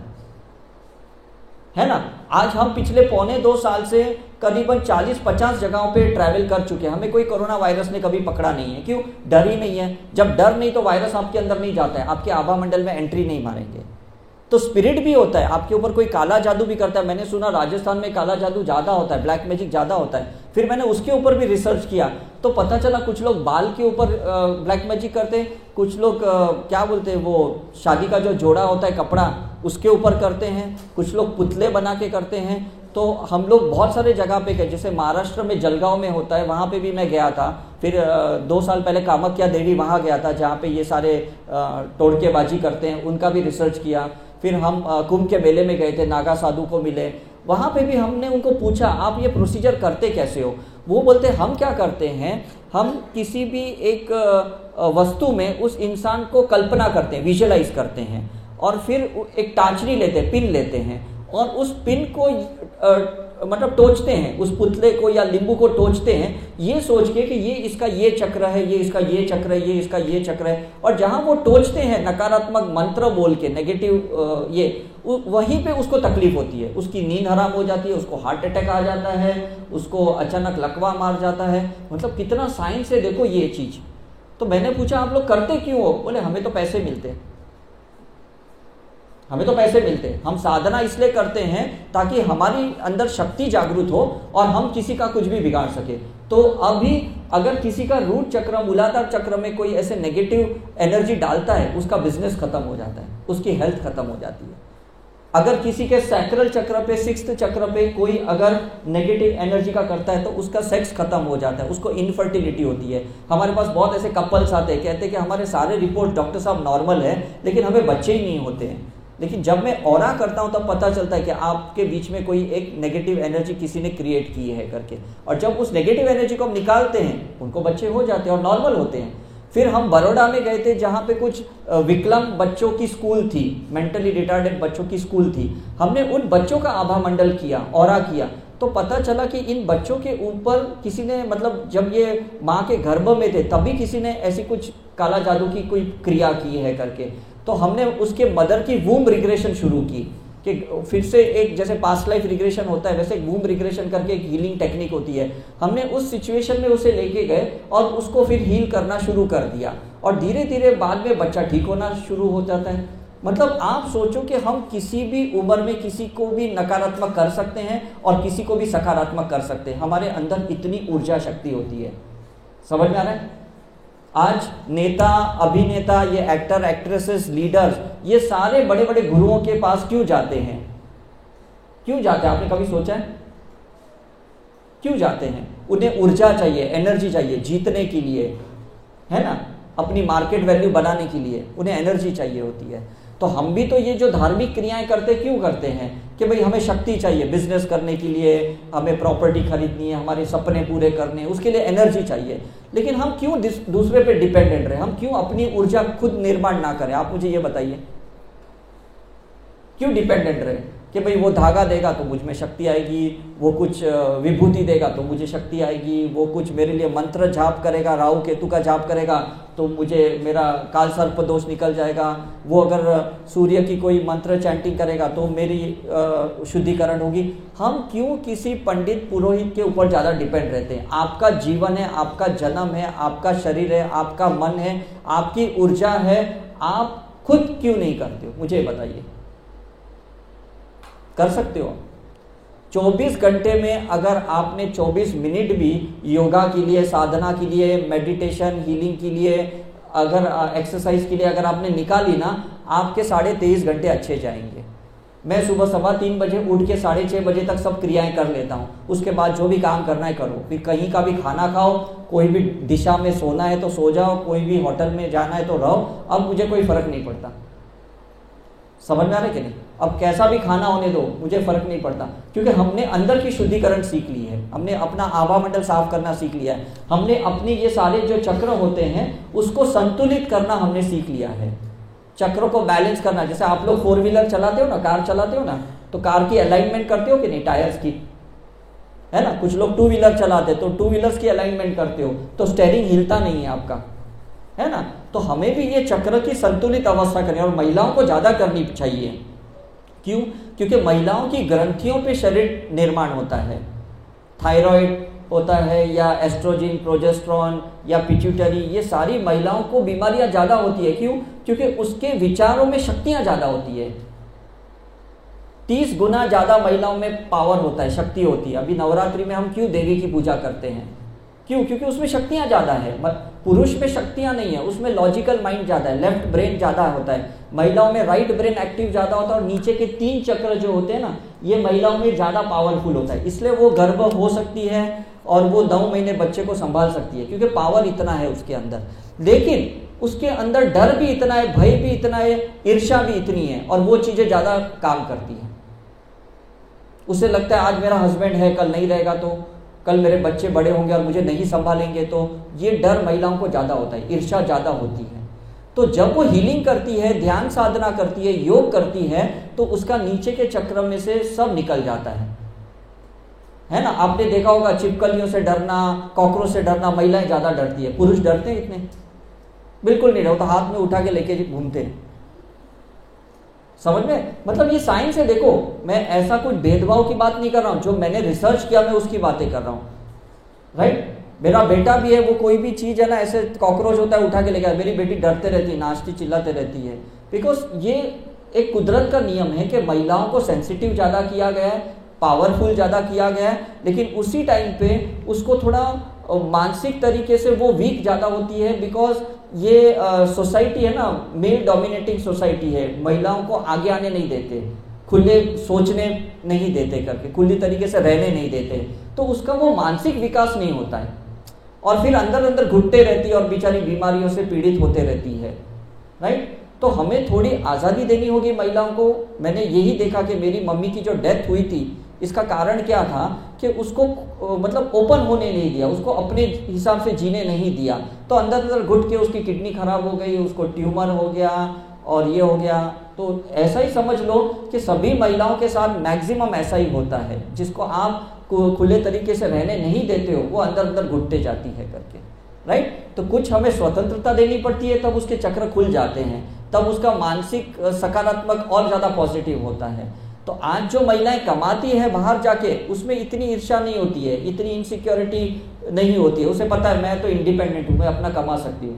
है ना। आज हम पिछले 1.25 साल से करीबन 40-50 जगहों पे ट्रैवल कर चुके हैं, हमें कोई कोरोना वायरस ने कभी पकड़ा नहीं है। क्यों? डर ही नहीं है। जब डर नहीं तो वायरस आपके अंदर नहीं जाता है, आपके आभा मंडल में एंट्री नहीं मारेंगे। तो स्पिरिट भी होता है, आपके ऊपर कोई काला जादू भी करता है। मैंने सुना राजस्थान में काला जादू ज्यादा होता है, ब्लैक मैजिक ज्यादा होता है। फिर मैंने उसके ऊपर भी रिसर्च किया तो पता चला कुछ लोग बाल के ऊपर ब्लैक मैजिक करते हैं, कुछ लोग क्या बोलते हैं, वो शादी का जो जोड़ा होता है कपड़ा, उसके ऊपर करते हैं, कुछ लोग पुतले बना के करते हैं। तो हम लोग बहुत सारे जगह पे गए, जैसे महाराष्ट्र में जलगांव में होता है, वहाँ पे भी मैं गया था। फिर 2 साल पहले कामाख्या देवी वहाँ गया था, जहाँ पे ये सारे तोड़केबाजी करते हैं, उनका भी रिसर्च किया। फिर हम कुंभ के मेले में गए थे, नागा साधु को मिले, वहाँ पे भी हमने उनको पूछा आप ये प्रोसीजर करते कैसे हो। वो बोलते हम क्या करते हैं, हम किसी भी एक वस्तु में उस इंसान को कल्पना करते हैं, विजुअलाइज करते हैं, और फिर एक टांचनी लेते हैं, पिन लेते हैं, और उस पिन को मतलब टोचते हैं, उस पुतले को या लिंबू को टोचते हैं, ये सोच के कि ये इसका ये चक्र है, ये इसका ये चक्र है, ये इसका ये चक्र है। और जहां वो टोचते हैं नकारात्मक मंत्र बोल के, नेगेटिव ये, वहीं पे उसको तकलीफ होती है, उसकी नींद हराम हो जाती है, उसको हार्ट अटैक आ जाता है, उसको अचानक लकवा मार जाता है। मतलब कितना साइंस है देखो ये चीज। तो मैंने पूछा आप लोग करते क्यों हो? बोले हमें तो पैसे मिलते हैं, हमें तो पैसे मिलते हैं। हम साधना इसलिए करते हैं ताकि हमारी अंदर शक्ति जागृत हो और हम किसी का कुछ भी बिगाड़ सके। तो अभी अगर किसी का रूट चक्र, मूलाधार चक्र में कोई ऐसे नेगेटिव एनर्जी डालता है, उसका बिजनेस खत्म हो जाता है, उसकी हेल्थ खत्म हो जाती है। अगर किसी के सैक्रल चक्र पे, 6th चक्र पे कोई अगर नेगेटिव एनर्जी का करता है तो उसका सेक्स खत्म हो जाता है, उसको इनफर्टिलिटी होती है। हमारे पास बहुत ऐसे कपल्स आते हैं, कहते हैं कि हमारे सारे रिपोर्ट डॉक्टर साहब नॉर्मल है, लेकिन हमें बच्चे ही नहीं होते हैं। लेकिन जब मैं ऑरा करता हूं तब पता चलता है कि आपके बीच में कोई एक नेगेटिव एनर्जी किसी ने क्रिएट की है करके। और जब उस नेगेटिव एनर्जी को हम निकालते हैं, उनको बच्चे हो जाते हैं और नॉर्मल होते हैं। फिर हम बड़ौदा में गए थे जहाँ पे कुछ विकलांग बच्चों की स्कूल थी, मेंटली रिटार्डेड बच्चों की स्कूल थी। हमने उन बच्चों का आभा मंडल किया, ऑरा किया, तो पता चला कि इन बच्चों के ऊपर किसी ने, मतलब जब ये माँ के गर्भ में थे तभी किसी ने ऐसी कुछ काला जादू की कोई क्रिया की है करके। तो हमने उसके मदर की वूम्ब रिग्रेशन शुरू की कि फिर से एक जैसे पास्ट लाइफ रिग्रेशन होता है वैसे एक वूम्ब रिग्रेशन करके एक हीलिंग टेक्निक होती है। हमने उस सिचुएशन में उसे लेके गए और उसको फिर हील करना शुरू कर दिया, और धीरे धीरे बाद में बच्चा ठीक होना शुरू हो जाता है। मतलब आप सोचो कि हम किसी भी उम्र में किसी को भी नकारात्मक कर सकते हैं और किसी को भी सकारात्मक कर सकते हैं। हमारे अंदर इतनी ऊर्जा शक्ति होती है। समझ में आ रहा है? आज नेता, अभिनेता, ये एक्टर, एक्ट्रेसेस, लीडर्स, ये सारे बड़े बड़े गुरुओं के पास क्यों जाते हैं? क्यों जाते हैं? आपने कभी सोचा है क्यों जाते हैं? उन्हें ऊर्जा चाहिए, एनर्जी चाहिए जीतने के लिए, है ना, अपनी मार्केट वैल्यू बनाने के लिए उन्हें एनर्जी चाहिए होती है। तो हम भी तो ये जो धार्मिक क्रियाएं करते क्यों करते हैं कि भाई हमें शक्ति चाहिए बिजनेस करने के लिए, हमें प्रॉपर्टी खरीदनी है, हमारे सपने पूरे करने हैं, उसके लिए एनर्जी चाहिए। लेकिन हम क्यों दूसरे पे डिपेंडेंट रहे? हम क्यों अपनी ऊर्जा खुद निर्माण ना करें? आप मुझे ये बताइए, क्यों डिपेंडेंट रहे कि भाई वो धागा देगा तो मुझ में शक्ति आएगी, वो कुछ विभूति देगा तो मुझे शक्ति आएगी, वो कुछ मेरे लिए मंत्र जाप करेगा, राहु केतु का जाप करेगा तो मुझे मेरा काल सर्प दोष निकल जाएगा, वो अगर सूर्य की कोई मंत्र चैंटिंग करेगा तो मेरी शुद्धिकरण होगी। हम क्यों किसी पंडित पुरोहित के ऊपर ज़्यादा डिपेंड रहते हैं? आपका जीवन है, आपका जन्म है, आपका शरीर है, आपका मन है, आपकी ऊर्जा है, आप खुद क्यों नहीं करते हो? मुझे बताइए। कर सकते हो? 24 घंटे में अगर आपने 24 मिनट भी योगा के लिए, साधना के लिए, मेडिटेशन, हीलिंग के लिए, अगर एक्सरसाइज के लिए अगर आपने निकाली ना, आपके 23.5 घंटे अच्छे जाएंगे। मैं सुबह 3:15 बजे उठ के 6:30 बजे तक सब क्रियाएं कर लेता हूँ। उसके बाद जो भी काम करना है करो, फिर कहीं का भी खाना खाओ, कोई भी दिशा में सोना है तो सो जाओ, कोई भी होटल में जाना है तो रहो। अब मुझे कोई फर्क नहीं पड़ता। समझ में आ रहा है कि नहीं? अब कैसा भी खाना होने दो, मुझे फर्क नहीं पड़ता, क्योंकि हमने अंदर की शुद्धिकरण सीख ली है, हमने अपना आभा मंडल साफ करना सीख लिया है, हमने अपनी ये सारे जो चक्र होते हैं उसको संतुलित करना हमने सीख लिया है, चक्रों को बैलेंस करना। जैसे आप लोग 4 व्हीलर चलाते हो ना, कार चलाते हो ना, तो कार की अलाइनमेंट करते हो कि नहीं, टायर्स की, है ना। कुछ लोग 2 व्हीलर चलाते तो 2 व्हीलर्स की अलाइनमेंट करते हो तो स्टेयरिंग हिलता नहीं है आपका, है ना। तो हमें भी ये चक्र की संतुलित अवस्था करनी, और महिलाओं को ज्यादा करनी चाहिए। क्यों? क्योंकि महिलाओं की ग्रंथियों पे शरीर निर्माण होता है, थायराइड होता है या एस्ट्रोजन, प्रोजेस्टेरोन या पिट्यूटरी, ये सारी महिलाओं को बीमारियां ज्यादा होती है। क्यों? क्योंकि उसके विचारों में शक्तियां ज्यादा होती है। 30 गुना ज्यादा महिलाओं में पावर होता है, शक्ति होती है। अभी नवरात्रि में हम क्यों देवी की पूजा करते हैं? क्यों? क्योंकि उसमें शक्तियां ज्यादा है। पुरुष में शक्तियां नहीं है, उसमें लॉजिकल माइंड ज्यादा है, लेफ्ट ब्रेन ज्यादा होता है। महिलाओं में राइट ब्रेन एक्टिव ज्यादा होता है, और नीचे के 3 चक्र जो होते हैं ना, ये महिलाओं में ज्यादा पावरफुल होता है। इसलिए वो गर्भ हो सकती है और वो 9 महीने बच्चे को संभाल सकती है, क्योंकि पावर इतना है उसके अंदर। लेकिन उसके अंदर डर भी इतना है, भय भी इतना है, ईर्ष्या भी इतनी है, और वो चीजें ज्यादा काम करती है। उसे लगता है आज मेरा हस्बैंड है, कल नहीं रहेगा, तो कल मेरे बच्चे बड़े होंगे और मुझे नहीं संभालेंगे, तो ये डर महिलाओं को ज्यादा होता है, ईर्ष्या ज्यादा होती है। तो जब वो हीलिंग करती है, ध्यान साधना करती है, योग करती है, तो उसका नीचे के चक्र में से सब निकल जाता है ना। आपने देखा होगा छिपकलियों से डरना, कॉकरोच से डरना महिलाएं ज्यादा डरती है, पुरुष डरते हैं इतने? बिल्कुल नहीं डरते, हाथ में उठा के लेके घूमते हैं। समझ में? मतलब ये साइंस है। देखो, मैं ऐसा कुछ भेदभाव की बात नहीं कर रहा हूं, जो मैंने रिसर्च किया मैं उसकी बातें कर रहा हूं, राइट। मेरा बेटा भी है, वो कोई भी चीज है ना, ऐसे कॉकरोच होता है उठा के लेकर, मेरी बेटी डरते रहती है, नाचती चिल्लाते रहती है, बिकॉज ये एक कुदरत का नियम है कि महिलाओं को सेंसिटिव ज्यादा किया गया है, पावरफुल ज्यादा किया गया है, लेकिन उसी टाइम पे उसको थोड़ा मानसिक तरीके से वो वीक ज्यादा होती है, बिकॉज ये सोसाइटी है ना, मेल डोमिनेटिंग सोसाइटी है, महिलाओं को आगे आने नहीं देते, खुले सोचने नहीं देते करके, खुली तरीके से रहने नहीं देते, तो उसका वो मानसिक विकास नहीं होता है, और फिर अंदर अंदर घुटते रहती है और बेचारी बीमारियों से पीड़ित होते रहती है, राइट। तो हमें थोड़ी आज़ादी देनी होगी महिलाओं को। मैंने यही देखा कि मेरी मम्मी की जो डेथ हुई थी, इसका कारण क्या था कि उसको मतलब ओपन होने नहीं दिया, उसको अपने हिसाब से जीने नहीं दिया। तो अंदर अंदर घुट के उसकी किडनी खराब हो गई, उसको ट्यूमर हो गया और ये हो गया। तो ऐसा ही समझ लो कि सभी महिलाओं के साथ मैक्सिमम ऐसा ही होता है, जिसको आप खुले तरीके से रहने नहीं देते हो वो अंदर अंदर घुटते जाती है करके, राइट। तो कुछ हमें स्वतंत्रता देनी पड़ती है, तब उसके चक्र खुल जाते हैं, तब उसका मानसिक सकारात्मक और ज़्यादा पॉजिटिव होता है। तो आज जो महिलाएं कमाती है बाहर जाके, उसमें इतनी ईर्ष्या नहीं होती है, इतनी इनसिक्योरिटी नहीं होती है। उसे पता है मैं तो इंडिपेंडेंट हूँ, मैं अपना कमा सकती हूँ।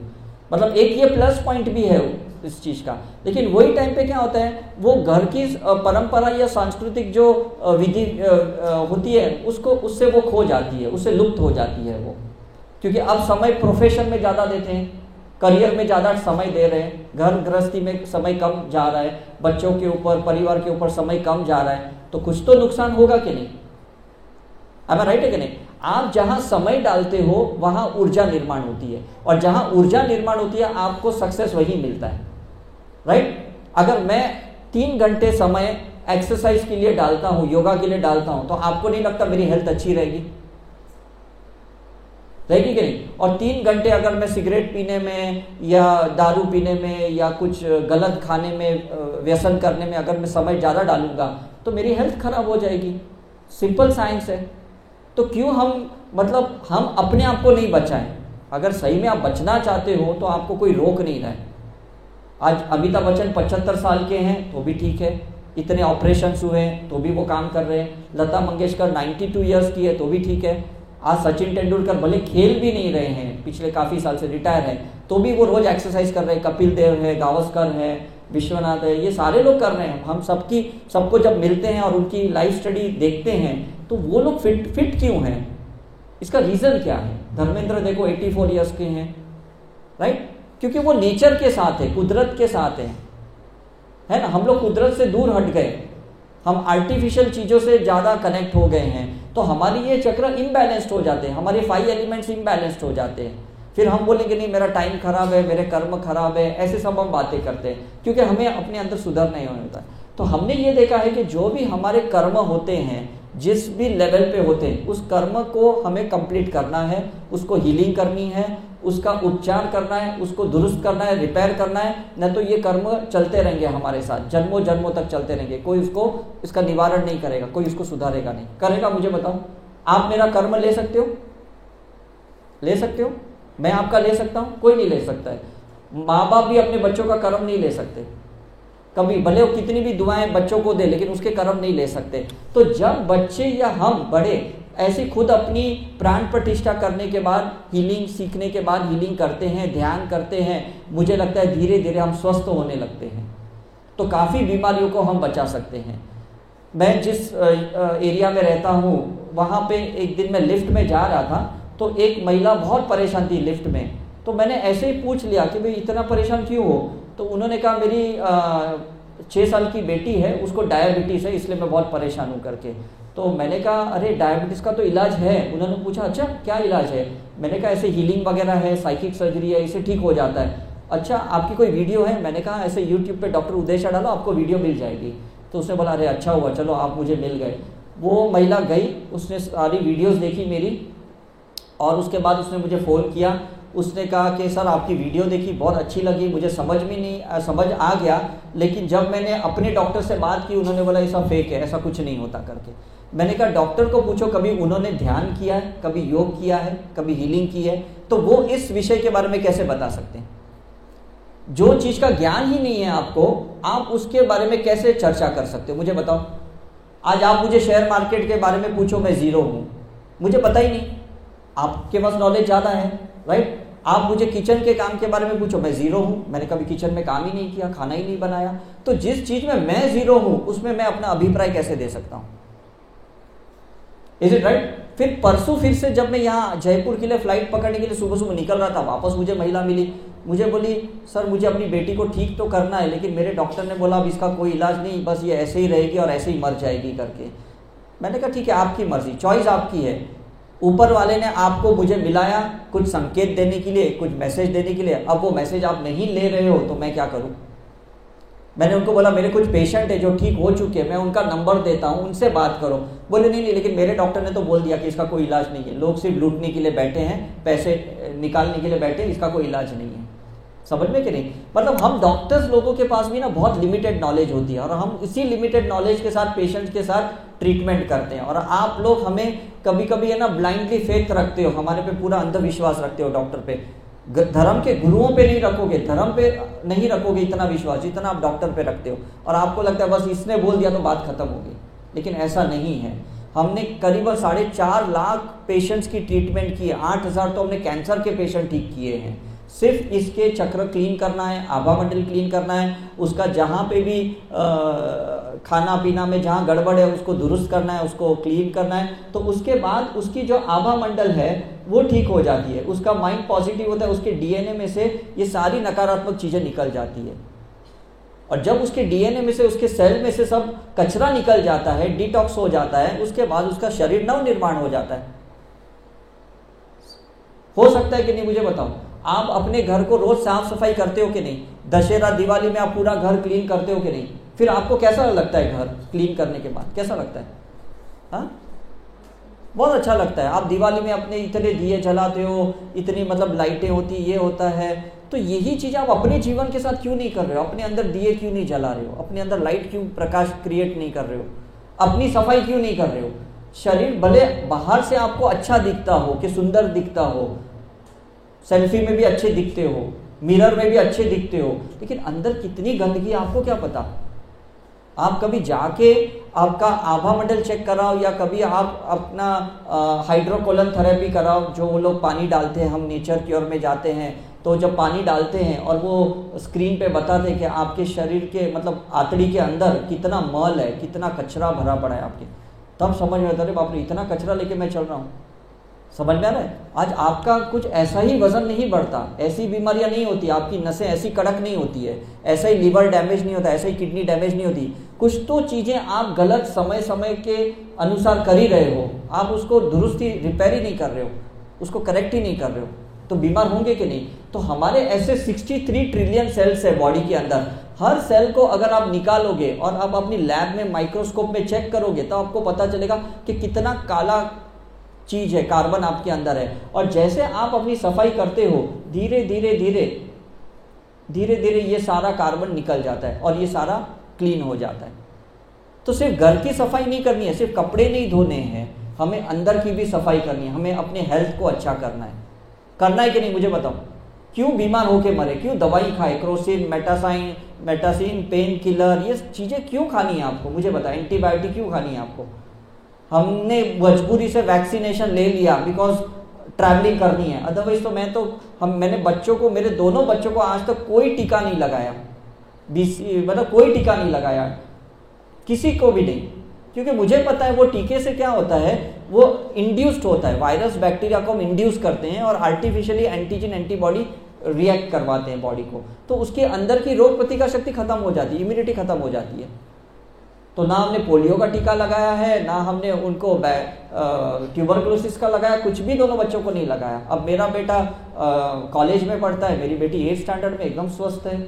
मतलब एक ये प्लस पॉइंट भी है इस चीज़ का। लेकिन वही टाइम पे क्या होता है, वो घर की परंपरा या सांस्कृतिक जो विधि होती है उससे वो खो जाती है, उससे लुप्त हो जाती है वो। क्योंकि अब समय प्रोफेशन में ज़्यादा देते हैं, करियर में ज़्यादा समय दे रहे हैं, घर गृहस्थी में समय कम जा रहा है, बच्चों के ऊपर परिवार के ऊपर समय कम जा रहा है, तो कुछ तो नुकसान होगा कि नहीं? am I right है कि नहीं? आप जहां समय डालते हो वहां ऊर्जा निर्माण होती है, और जहां ऊर्जा निर्माण होती है आपको सक्सेस वही मिलता है, राइट। अगर मैं 3 घंटे समय एक्सरसाइज के लिए डालता हूं, योगा के लिए डालता हूं, तो आपको नहीं लगता मेरी हेल्थ अच्छी रहेगी कि नहीं? और 3 घंटे अगर मैं सिगरेट पीने में या दारू पीने में या कुछ गलत खाने में, व्यसन करने में अगर मैं समय ज़्यादा डालूंगा तो मेरी हेल्थ खराब हो जाएगी। सिंपल साइंस है। तो क्यों हम अपने आप को नहीं बचाएं? अगर सही में आप बचना चाहते हो तो आपको कोई रोक नहीं रहा है। आज अमिताभ बच्चन 75 साल के हैं तो भी ठीक है, इतने ऑपरेशन हुए हैं तो भी वो काम कर रहे हैं। लता मंगेशकर 92 ईयर्स की है तो भी ठीक है। आज सचिन तेंदुलकर भले खेल भी नहीं रहे हैं, पिछले काफ़ी साल से रिटायर है, तो भी वो रोज एक्सरसाइज कर रहे हैं। कपिल देव है, गावस्कर है, विश्वनाथ है, ये सारे लोग कर रहे हैं। हम सबको जब मिलते हैं और उनकी लाइफ स्टडी देखते हैं तो वो लोग फिट क्यों हैं? इसका रीज़न क्या है? धर्मेंद्र देखो 84 ईयर्स के हैं, राइट। क्योंकि वो नेचर के साथ है, कुदरत के साथ है ना। हम लोग कुदरत से दूर हट गए, हम आर्टिफिशियल चीज़ों से ज़्यादा कनेक्ट हो गए हैं, तो हमारी ये चक्र इम्बैलेंस्ड हो जाते हैं, हमारे 5 एलिमेंट्स इम्बैलेंस्ड हो जाते हैं। फिर हम बोलेंगे नहीं मेरा टाइम खराब है, मेरे कर्म खराब है, ऐसे सब हम बातें करते हैं, क्योंकि हमें अपने अंदर सुधर नहीं होता। तो हमने ये देखा है कि जो भी हमारे कर्म होते हैं, जिस भी लेवल पे होते हैं, उस कर्म को हमें कंप्लीट करना है, उसको हीलिंग करनी है, उसका उपचार करना है, उसको दुरुस्त करना है, रिपेयर करना है। न तो ये कर्म चलते रहेंगे हमारे साथ, जन्मों जन्मों तक चलते रहेंगे। कोई इसका निवारण नहीं करेगा, कोई इसको सुधारेगा नहीं। करेगा? मुझे बताओ। आप मेरा कर्म ले सकते हो? ले सकते हो? मैं आपका ले सकता हूं? कोई नहीं ले सकता है। माँ बाप भी अपने बच्चों का कर्म नहीं ले सकते कभी, भले वो कितनी भी दुआएं बच्चों को दे, लेकिन उसके कर्म नहीं ले सकते। तो जब बच्चे या हम बड़े ऐसी खुद अपनी प्राण प्रतिष्ठा करने के बाद, हीलिंग सीखने के बाद हीलिंग करते हैं, ध्यान करते हैं, मुझे लगता है धीरे धीरे हम स्वस्थ होने लगते हैं, तो काफ़ी बीमारियों को हम बचा सकते हैं। मैं जिस एरिया में रहता हूँ वहाँ पे एक दिन मैं लिफ्ट में जा रहा था, तो एक महिला बहुत परेशान थी लिफ्ट में। तो मैंने ऐसे ही पूछ लिया कि भाई इतना परेशान क्यों हो? तो उन्होंने कहा मेरी 6 साल की बेटी है, उसको डायबिटीज़ है, इसलिए मैं बहुत परेशान हूँ करके। तो मैंने कहा अरे डायबिटीज़ का तो इलाज है। उन्होंने पूछा अच्छा क्या इलाज है? मैंने कहा ऐसे हीलिंग वगैरह है, साइकिक सर्जरी है, इससे ठीक हो जाता है। अच्छा आपकी कोई वीडियो है? मैंने कहा ऐसे यूट्यूब पे डॉक्टर उदय शाह डालो, आपको वीडियो मिल जाएगी। तो उसने बोला अरे अच्छा हुआ, चलो आप मुझे मिल गए। वो महिला गई, उसने सारी वीडियोज़ देखी मेरी, और उसके बाद उसने मुझे फ़ोन किया। उसने कहा कि सर आपकी वीडियो देखी, बहुत अच्छी लगी, मुझे समझ आ गया, लेकिन जब मैंने अपने डॉक्टर से बात की उन्होंने बोला ऐसा फेक है, ऐसा कुछ नहीं होता करके। मैंने कहा डॉक्टर को पूछो कभी उन्होंने ध्यान किया है, कभी योग किया है, कभी हीलिंग की है, तो वो इस विषय के बारे में कैसे बता सकते हैं? जो चीज़ का ज्ञान ही नहीं है आपको, आप उसके बारे में कैसे चर्चा कर सकते हो? मुझे बताओ। आज आप मुझे शेयर मार्केट के बारे में पूछो, मैं ज़ीरो हूँ, मुझे पता ही नहीं। आपके पास नॉलेज ज़्यादा है, राइट। आप मुझे किचन के काम के बारे में पूछो, मैं ज़ीरो हूँ, मैंने कभी किचन में काम ही नहीं किया, खाना ही नहीं बनाया। तो जिस चीज़ में मैं ज़ीरो हूँ उसमें मैं अपना अभिप्राय कैसे दे सकता हूँ? Is it right? फिर परसों फिर से जब मैं यहाँ जयपुर के लिए फ्लाइट पकड़ने के लिए सुबह सुबह निकल रहा था, वापस मुझे महिला मिली। मुझे बोली सर मुझे अपनी बेटी को ठीक तो करना है, लेकिन मेरे डॉक्टर ने बोला अब इसका कोई इलाज नहीं, बस ये ऐसे ही रहेगी और ऐसे ही मर जाएगी करके। मैंने कहा ठीक है, आपकी मर्जी, चॉइस आपकी है। ऊपर वाले ने आपको मुझे मिलाया कुछ संकेत देने के लिए, कुछ मैसेज देने के लिए। अब वो मैसेज आप नहीं ले रहे हो तो मैं क्या करूं? मैंने उनको बोला मेरे कुछ पेशेंट है जो ठीक हो चुके हैं, मैं उनका नंबर देता हूँ, उनसे बात करो। बोले नहीं नहीं, लेकिन मेरे डॉक्टर ने तो बोल दिया कि इसका कोई इलाज नहीं है, लोग सिर्फ लूटने के लिए बैठे हैं, पैसे निकालने के लिए बैठे हैं, इसका कोई इलाज नहीं है। समझ में कि नहीं? मतलब हम डॉक्टर्स लोगों के पास भी ना बहुत लिमिटेड नॉलेज होती है और हम इसी लिमिटेड नॉलेज के साथ पेशेंट्स के साथ ट्रीटमेंट करते हैं। और आप लोग हमें कभी कभी है ना ब्लाइंडली फेथ रखते हो, हमारे पे पूरा अंधविश्वास रखते हो डॉक्टर पे। धर्म के गुरुओं पे नहीं रखोगे, धर्म पे नहीं रखोगे इतना विश्वास जितना आप डॉक्टर पे रखते हो, और आपको लगता है बस इसने बोल दिया तो बात खत्म होगी। लेकिन ऐसा नहीं है। हमने करीबन 4.5 लाख पेशेंट्स की ट्रीटमेंट की है, 8,000 तो हमने कैंसर के पेशेंट ठीक किए हैं। सिर्फ इसके चक्र क्लीन करना है, आभा मंडल क्लीन करना है, उसका जहाँ पे भी खाना पीना में जहाँ गड़बड़ है उसको दुरुस्त करना है, उसको क्लीन करना है, तो उसके बाद उसकी जो आभा मंडल है वो ठीक हो जाती है, उसका माइंड पॉजिटिव होता है, उसके डीएनए में से ये सारी नकारात्मक चीज़ें निकल जाती है। और जब उसके डीएनए में से, उसके सेल में से सब कचरा निकल जाता है, डिटॉक्स हो जाता है, उसके बाद उसका शरीर नव निर्माण हो जाता है। हो सकता है कि नहीं मुझे बताओ, आप अपने घर को रोज साफ सफाई करते हो कि नहीं? दशहरा दिवाली में आप पूरा घर क्लीन करते हो कि नहीं? फिर आपको कैसा लगता है घर क्लीन करने के बाद? कैसा लगता है? हाँ, बहुत अच्छा लगता है। आप दिवाली में अपने इतने दिए जलाते हो, इतनी मतलब लाइटें होती, ये होता है। तो यही चीज़ आप अपने जीवन के साथ क्यों नहीं कर रहे हो? अपने अंदर दिए क्यों नहीं जला रहे हो? अपने अंदर लाइट क्यों, प्रकाश क्रिएट नहीं कर रहे हो? अपनी सफाई क्यों नहीं कर रहे हो? शरीर भले बाहर से आपको अच्छा दिखता हो, कि सुंदर दिखता हो, सेल्फी में भी अच्छे दिखते हो, मिरर में भी अच्छे दिखते हो, लेकिन अंदर कितनी गंदगी आपको क्या पता? आप कभी जाके आपका आभा मंडल चेक कराओ, या कभी आप अपना हाइड्रोकोलन थेरेपी कराओ, जो वो लोग पानी डालते हैं, हम नेचर क्योर में जाते हैं तो जब पानी डालते हैं और वो स्क्रीन पे बताते हैं कि आपके शरीर के मतलब आंतड़ी के अंदर कितना मल है, कितना कचरा भरा पड़ा है आपके, तब समझ में आता है बाप रे इतना कचरा लेके मैं चल रहा हूँ। समझ में आ रहा है? आज आपका कुछ ऐसा ही वजन नहीं बढ़ता, ऐसी बीमारियां नहीं होती, आपकी नसें ऐसी कड़क नहीं होती है, ऐसा ही लीवर डैमेज नहीं होता, ऐसा ही किडनी डैमेज नहीं होती। कुछ तो चीज़ें आप गलत समय समय के अनुसार कर ही रहे हो, आप उसको दुरुस्त ही, रिपेयर ही नहीं कर रहे हो, उसको करेक्ट ही नहीं कर रहे हो, तो बीमार होंगे कि नहीं? तो हमारे ऐसे 63 ट्रिलियन सेल्स है बॉडी के अंदर। हर सेल को अगर आप निकालोगे और आप अपनी लैब में माइक्रोस्कोप में चेक करोगे तो आपको पता चलेगा कि कितना काला चीज है, कार्बन आपके अंदर है। और जैसे आप अपनी सफाई करते हो, धीरे धीरे धीरे धीरे धीरे ये सारा कार्बन निकल जाता है और ये सारा क्लीन हो जाता है। तो सिर्फ घर की सफाई नहीं करनी है, सिर्फ कपड़े नहीं धोने हैं, हमें अंदर की भी सफाई करनी है, हमें अपने हेल्थ को अच्छा करना है। करना है कि नहीं मुझे बताओ? क्यों बीमार होके मरे? क्यों दवाई खाए, क्रोसिन, मेटासिन, पेन किलर, ये चीजें क्यों खानी है आपको? मुझे बताओ, एंटीबायोटिक क्यों खानी है आपको? हमने मजबूरी से वैक्सीनेशन ले लिया बिकॉज ट्रैवलिंग करनी है, अदरवाइज तो मैंने बच्चों को, मेरे दोनों बच्चों को आज तक कोई टीका नहीं लगाया, मतलब कोई टीका नहीं लगाया, किसी को भी नहीं, क्योंकि मुझे पता है वो टीके से क्या होता है, वो इंड्यूस्ड होता है, वायरस बैक्टीरिया को हम इंड्यूस करते हैं और आर्टिफिशियली एंटीजन एंटीबॉडी रिएक्ट करवाते हैं बॉडी को, तो उसके अंदर की रोग प्रतिकार शक्ति खत्म हो जाती है, इम्यूनिटी खत्म हो जाती है। तो ना हमने पोलियो का टीका लगाया है, ना हमने उनको ट्यूबरकुलोसिस का लगाया, कुछ भी दोनों बच्चों को नहीं लगाया। अब मेरा बेटा कॉलेज में पढ़ता है, मेरी बेटी 8th स्टैंडर्ड में, एकदम स्वस्थ है।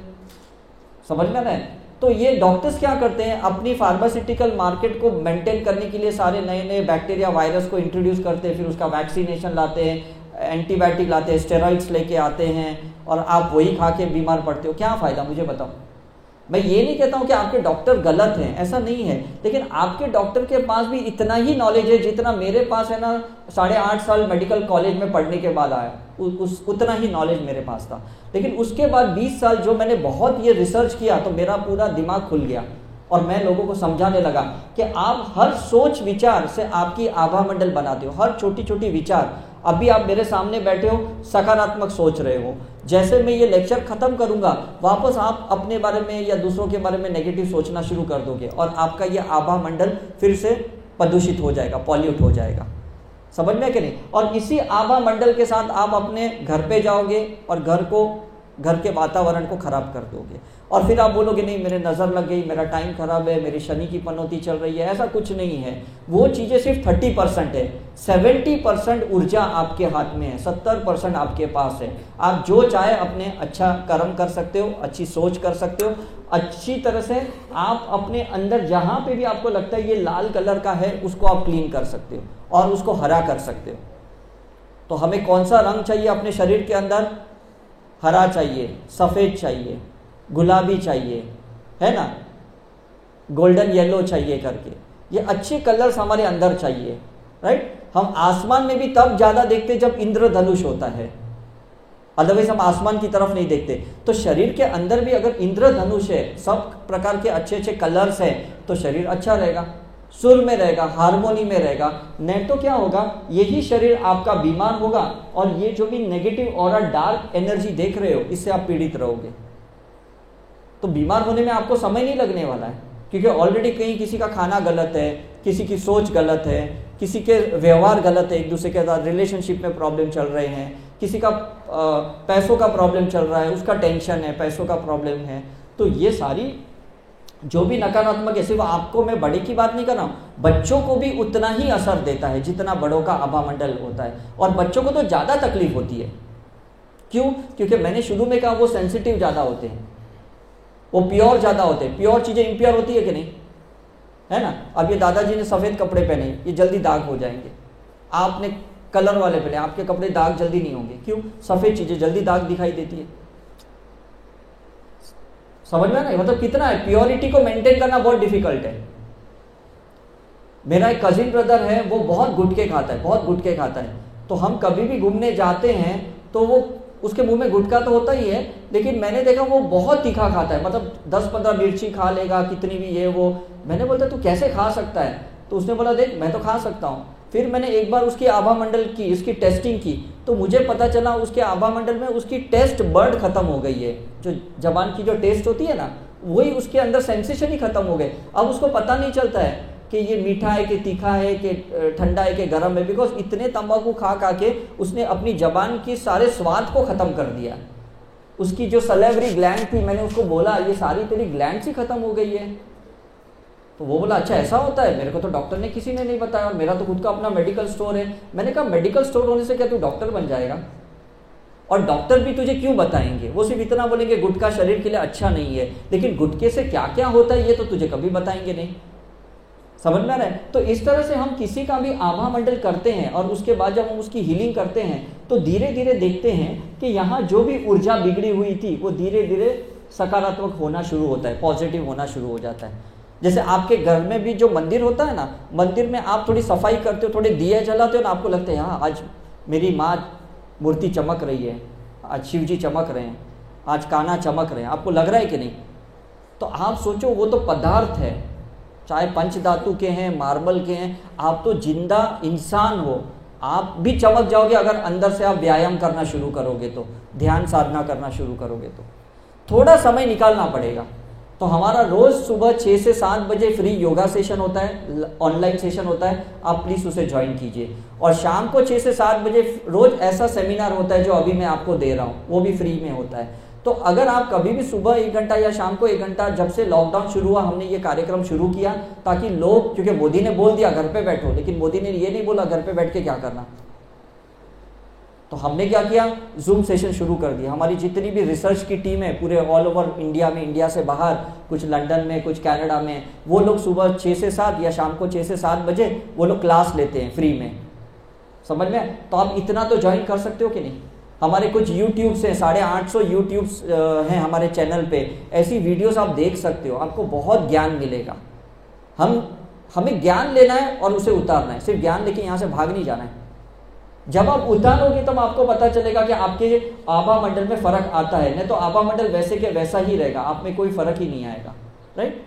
समझ में ना? तो ये डॉक्टर्स क्या करते हैं, अपनी फार्मास्यूटिकल मार्केट को मेंटेन करने के लिए सारे नए नए बैक्टीरिया वायरस को इंट्रोड्यूस करते हैं, फिर उसका वैक्सीनेशन लाते हैं, एंटीबायोटिक लाते हैं, स्टेरॉइड्स लेके आते हैं, और आप वही खा के बीमार पड़ते हो। क्या फ़ायदा मुझे बताओ? मैं ये नहीं कहता हूँ कि आपके डॉक्टर गलत हैं, ऐसा नहीं है, लेकिन आपके डॉक्टर के पास भी इतना ही नॉलेज है जितना मेरे पास है ना 8.5 साल मेडिकल कॉलेज में पढ़ने के बाद आया, उतना ही नॉलेज मेरे पास था। लेकिन उसके बाद 20 साल जो मैंने बहुत ये रिसर्च किया तो मेरा पूरा दिमाग खुल गया और मैं लोगों को समझाने लगा कि आप हर सोच विचार से आपकी आभा मंडल बनाते हो, हर छोटी छोटी विचार। अभी आप मेरे सामने बैठे हो, सकारात्मक सोच रहे हो, जैसे मैं ये लेक्चर खत्म करूंगा वापस आप अपने बारे में या दूसरों के बारे में नेगेटिव सोचना शुरू कर दोगे और आपका ये आभा मंडल फिर से प्रदूषित हो जाएगा, पॉल्यूट हो जाएगा। समझ में कि नहीं? और इसी आभा मंडल के साथ आप अपने घर पे जाओगे और घर को घर के वातावरण को खराब कर दोगे। और फिर आप बोलोगे नहीं मेरे नज़र लग गई, मेरा टाइम खराब है, मेरी शनि की पनौती चल रही है। ऐसा कुछ नहीं है, वो चीज़ें सिर्फ 30% है। 70% ऊर्जा आपके हाथ में है, 70% आपके पास है। आप जो चाहे अपने अच्छा कर्म कर सकते हो, अच्छी सोच कर सकते हो, अच्छी तरह से आप अपने अंदर जहाँ पे भी आपको लगता है ये लाल कलर का है उसको आप क्लीन कर सकते हो और उसको हरा कर सकते हो। तो हमें कौन सा रंग चाहिए अपने शरीर के अंदर? हरा चाहिए, सफ़ेद चाहिए, गुलाबी चाहिए, है ना, गोल्डन येलो चाहिए करके, ये अच्छे कलर्स हमारे अंदर चाहिए, राइट। हम आसमान में भी तब ज़्यादा देखते जब इंद्रधनुष होता है, अदरवाइज हम आसमान की तरफ नहीं देखते। तो शरीर के अंदर भी अगर इंद्रधनुष है, सब प्रकार के अच्छे अच्छे कलर्स हैं, तो शरीर अच्छा रहेगा, सुर में रहेगा, हार्मोनी में रहेगा। नहीं तो क्या होगा, यही शरीर आपका बीमार होगा और ये जो भी नेगेटिव और डार्क एनर्जी देख रहे हो इससे आप पीड़ित रहोगे। तो बीमार होने में आपको समय नहीं लगने वाला है, क्योंकि ऑलरेडी कहीं किसी का खाना गलत है, किसी की सोच गलत है, किसी के व्यवहार गलत है, एक दूसरे के साथ रिलेशनशिप में प्रॉब्लम चल रहे हैं, किसी का पैसों का प्रॉब्लम चल रहा है, उसका टेंशन है, पैसों का प्रॉब्लम है। तो ये सारी जो भी नकारात्मक है, सिर्फ आपको, मैं बड़े की बात नहीं कर रहा हूँ, बच्चों को भी उतना ही असर देता है जितना बड़ों का आभा मंडल होता है। और बच्चों को तो ज़्यादा तकलीफ होती है। क्यों? क्योंकि मैंने शुरू में कहा वो सेंसिटिव ज़्यादा होते हैं, वो प्योर ज़्यादा होते हैं। प्योर चीज़ें इम्प्योर होती है कि नहीं, है ना। अब ये दादाजी ने सफ़ेद कपड़े पहने, ये जल्दी दाग हो जाएंगे। आपने कलर वाले पहने, आपके कपड़े दाग जल्दी नहीं होंगे। क्यों? सफ़ेद चीज़ें जल्दी दाग दिखाई देती है। समझ में ना, मतलब कितना है, प्योरिटी को मेंटेन करना बहुत डिफिकल्ट है। मेरा एक कजिन ब्रदर है, वो बहुत गुटखे खाता है, बहुत गुटखे खाता है। तो हम कभी भी घूमने जाते हैं तो वो, उसके मुंह में गुटखा तो होता ही है, लेकिन मैंने देखा वो बहुत तीखा खाता है, मतलब 10-15 मिर्ची खा लेगा, कितनी भी ये वो। मैंने बोलता तू कैसे खा सकता है? तो उसने बोला देख मैं तो खा सकता हूँ। फिर मैंने एक बार उसकी आभा मंडल की, इसकी टेस्टिंग की, तो मुझे पता चला उसके आभा मंडल में उसकी टेस्ट बर्ड खत्म हो गई है। जो जबान की जो टेस्ट होती है ना, वही उसके अंदर सेंसेशन ही खत्म हो गए। अब उसको पता नहीं चलता है कि ये मीठा है कि तीखा है कि ठंडा है कि गर्म है, बिकॉज इतने तंबाकू खा खा के उसने अपनी जबान की सारे स्वाद को ख़त्म कर दिया। उसकी जो सलेवरी ग्लैंड थी, मैंने उसको बोला ये सारी तेरी ग्लैंड ही ख़त्म हो गई है। तो वो बोला अच्छा ऐसा होता है, मेरे को तो डॉक्टर ने किसी ने नहीं बताया, और मेरा तो खुद का अपना मेडिकल स्टोर है। मैंने कहा मेडिकल स्टोर होने से क्या तू डॉक्टर बन जाएगा? और डॉक्टर भी तुझे क्यों बताएंगे? वो सिर्फ इतना बोलेंगे गुटखा शरीर के लिए अच्छा नहीं है, लेकिन गुटखे से क्या क्या होता है ये तो तुझे कभी बताएंगे नहीं। समझ में आ रहा है? तो इस तरह से हम किसी का भी आभा मंडल करते हैं और उसके बाद जब हम उसकी हीलिंग करते हैं तो धीरे धीरे देखते हैं कि यहाँ जो भी ऊर्जा बिगड़ी हुई थी वो धीरे धीरे सकारात्मक होना शुरू होता है, पॉजिटिव होना शुरू हो जाता है। जैसे आपके घर में भी जो मंदिर होता है ना, मंदिर में आप थोड़ी सफाई करते हो, थोड़े दिए जलाते हो ना, आपको लगता है हाँ आज मेरी माँ मूर्ति चमक रही है, आज शिव जी चमक रहे हैं, आज कान्हा चमक रहे हैं, आपको लग रहा है कि नहीं? तो आप सोचो वो तो पदार्थ है, चाहे पंच धातु के हैं, मार्बल के हैं, आप तो जिंदा इंसान हो, आप भी चमक जाओगे अगर अंदर से आप व्यायाम करना शुरू करोगे, तो ध्यान साधना करना शुरू करोगे। तो थोड़ा समय निकालना पड़ेगा। तो हमारा रोज़ सुबह 6 से 7 बजे फ्री योगा सेशन होता है, ऑनलाइन सेशन होता है, आप प्लीज़ उसे ज्वाइन कीजिए। और शाम को 6 से 7 बजे रोज़ ऐसा सेमिनार होता है जो अभी मैं आपको दे रहा हूँ, वो भी फ्री में होता है। तो अगर आप कभी भी सुबह 1 घंटा या शाम को 1 घंटा, जब से लॉकडाउन शुरू हुआ हमने ये कार्यक्रम शुरू किया ताकि लोग, क्योंकि मोदी ने बोल दिया घर पे बैठो, लेकिन मोदी ने ये नहीं बोला घर पे बैठ के क्या करना। तो हमने क्या किया, जूम सेशन शुरू कर दिया। हमारी जितनी भी रिसर्च की टीम है पूरे ऑल ओवर इंडिया में, इंडिया से बाहर, कुछ लंदन में, कुछ कनाडा में, वो लोग सुबह 6 से 7 या शाम को 6 से 7 बजे वो लोग क्लास लेते हैं फ्री में। समझ में? तो आप इतना तो ज्वाइन कर सकते हो कि नहीं? हमारे कुछ यूट्यूब्स हैं, 850 यूट्यूब्स हैं हमारे चैनल पे, ऐसी वीडियोस आप देख सकते हो, आपको बहुत ज्ञान मिलेगा। हमें ज्ञान लेना है और उसे उतारना है, सिर्फ ज्ञान लेके यहाँ से भाग नहीं जाना है। जब आप उतारोगे तब आपको पता चलेगा कि आपके आभा मंडल में फर्क आता है, नहीं तो आभा मंडल वैसे के वैसा ही रहेगा, आप में कोई फर्क ही नहीं आएगा। राइट?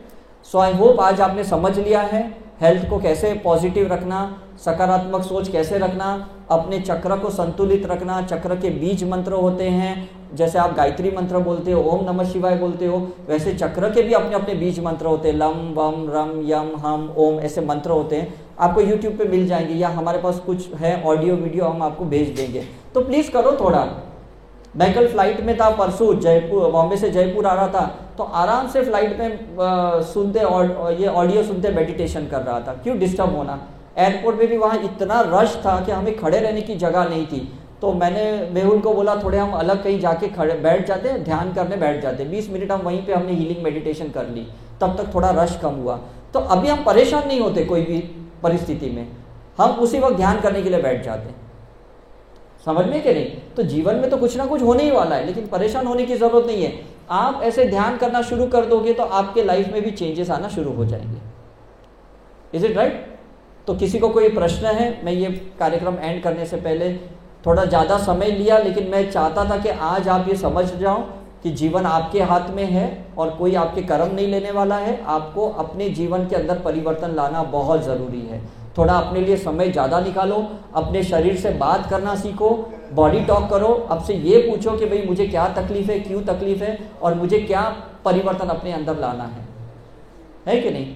सो आई होप आज आपने समझ लिया है हेल्थ को कैसे पॉजिटिव रखना, सकारात्मक सोच कैसे रखना, अपने चक्र को संतुलित रखना। चक्र के बीज मंत्र होते हैं, जैसे आप गायत्री मंत्र बोलते हो, ओम नमः शिवाय बोलते हो, वैसे चक्र के भी अपने अपने बीज मंत्र होते हैं, लम वम रम यम हम ओम, ऐसे मंत्र होते हैं। आपको यूट्यूब पे मिल जाएंगे या हमारे पास कुछ है ऑडियो वीडियो, हम आपको भेज देंगे। तो प्लीज़ करो थोड़ा, मैं कल फ्लाइट में था, परसों जयपुर, बॉम्बे से जयपुर आ रहा था, तो आराम से फ्लाइट में सुनते और ये ऑडियो सुनते मेडिटेशन कर रहा था। क्यों डिस्टर्ब होना। एयरपोर्ट में भी वहाँ इतना रश था कि हमें खड़े रहने की जगह नहीं थी, तो मैंने मेहुल को बोला थोड़े हम अलग कहीं जाके खड़े बैठ जाते हैं, ध्यान करने बैठ जाते हैं। 20 मिनट हम वहीं पे हमने हीलिंग मेडिटेशन कर ली, तब तक थोड़ा रश कम हुआ। तो अभी हम परेशान नहीं होते कोई भी परिस्थिति में, हम उसी वक्त ध्यान करने के लिए बैठ जाते हैं। समझ में कि नहीं। तो जीवन में तो कुछ ना कुछ होने ही वाला है, लेकिन परेशान होने की जरूरत नहीं है। आप ऐसे ध्यान करना शुरू कर दोगे तो आपके लाइफ में भी चेंजेस आना शुरू हो जाएंगे। Is it right. तो किसी को कोई प्रश्न है। मैं ये कार्यक्रम एंड करने से पहले थोड़ा ज़्यादा समय लिया, लेकिन मैं चाहता था कि आज आप ये समझ जाओ कि जीवन आपके हाथ में है और कोई आपके कर्म नहीं लेने वाला है। आपको अपने जीवन के अंदर परिवर्तन लाना बहुत ज़रूरी है। थोड़ा अपने लिए समय ज़्यादा निकालो, अपने शरीर से बात करना सीखो, बॉडी टॉक करो, अब से ये पूछो कि भाई मुझे क्या तकलीफ है, क्यों तकलीफ है, और मुझे क्या परिवर्तन अपने अंदर लाना है कि नहीं।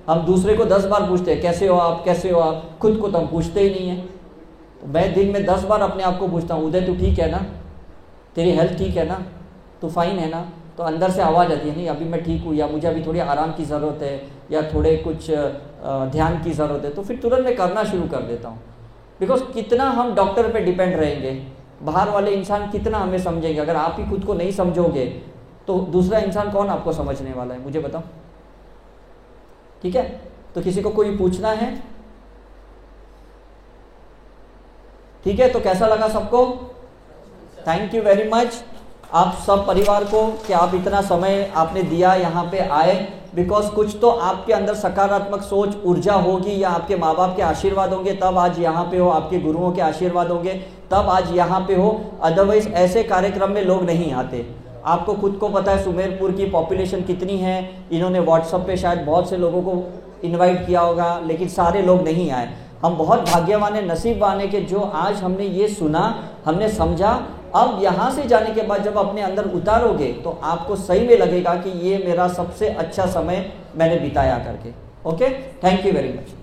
हम दूसरे को 10 बार पूछते हैं कैसे हो आप, कैसे हो आप, खुद को तो हम पूछते ही नहीं है। तो मैं दिन में 10 बार अपने आप को पूछता हूँ, उदय तू ठीक है ना, तेरी हेल्थ ठीक है ना, तू फाइन है ना। तो अंदर से आवाज़ आती है नहीं अभी मैं ठीक हूँ, या मुझे अभी थोड़ी आराम की ज़रूरत है, या थोड़े कुछ ध्यान की ज़रूरत है। तो फिर तुरंत मैं करना शुरू कर देता हूँ। बिकॉज कितना हम डॉक्टर पे डिपेंड रहेंगे, बाहर वाले इंसान कितना हमें समझेंगे। अगर आप ही खुद को नहीं समझोगे तो दूसरा इंसान कौन आपको समझने वाला है, मुझे बताओ। ठीक है, तो किसी को कोई पूछना है? ठीक है, तो कैसा लगा सबको? थैंक यू वेरी मच आप सब परिवार को कि आप इतना समय आपने दिया, यहाँ पे आए। बिकॉज कुछ तो आपके अंदर सकारात्मक सोच ऊर्जा होगी, या आपके माँ बाप के आशीर्वाद होंगे तब आज यहाँ पे हो, आपके गुरुओं के आशीर्वाद होंगे तब आज यहाँ पे हो। अदरवाइज ऐसे कार्यक्रम में लोग नहीं आते। आपको खुद को पता है सुमेरपुर की पॉपुलेशन कितनी है। इन्होंने व्हाट्सएप पे शायद बहुत से लोगों को इन्वाइट किया होगा, लेकिन सारे लोग नहीं आए। हम बहुत भाग्यवान है, नसीबवान है कि जो आज हमने ये सुना, हमने समझा। अब यहाँ से जाने के बाद जब अपने अंदर उतारोगे तो आपको सही में लगेगा कि ये मेरा सबसे अच्छा समय मैंने बिताया करके। Okay, thank you very much.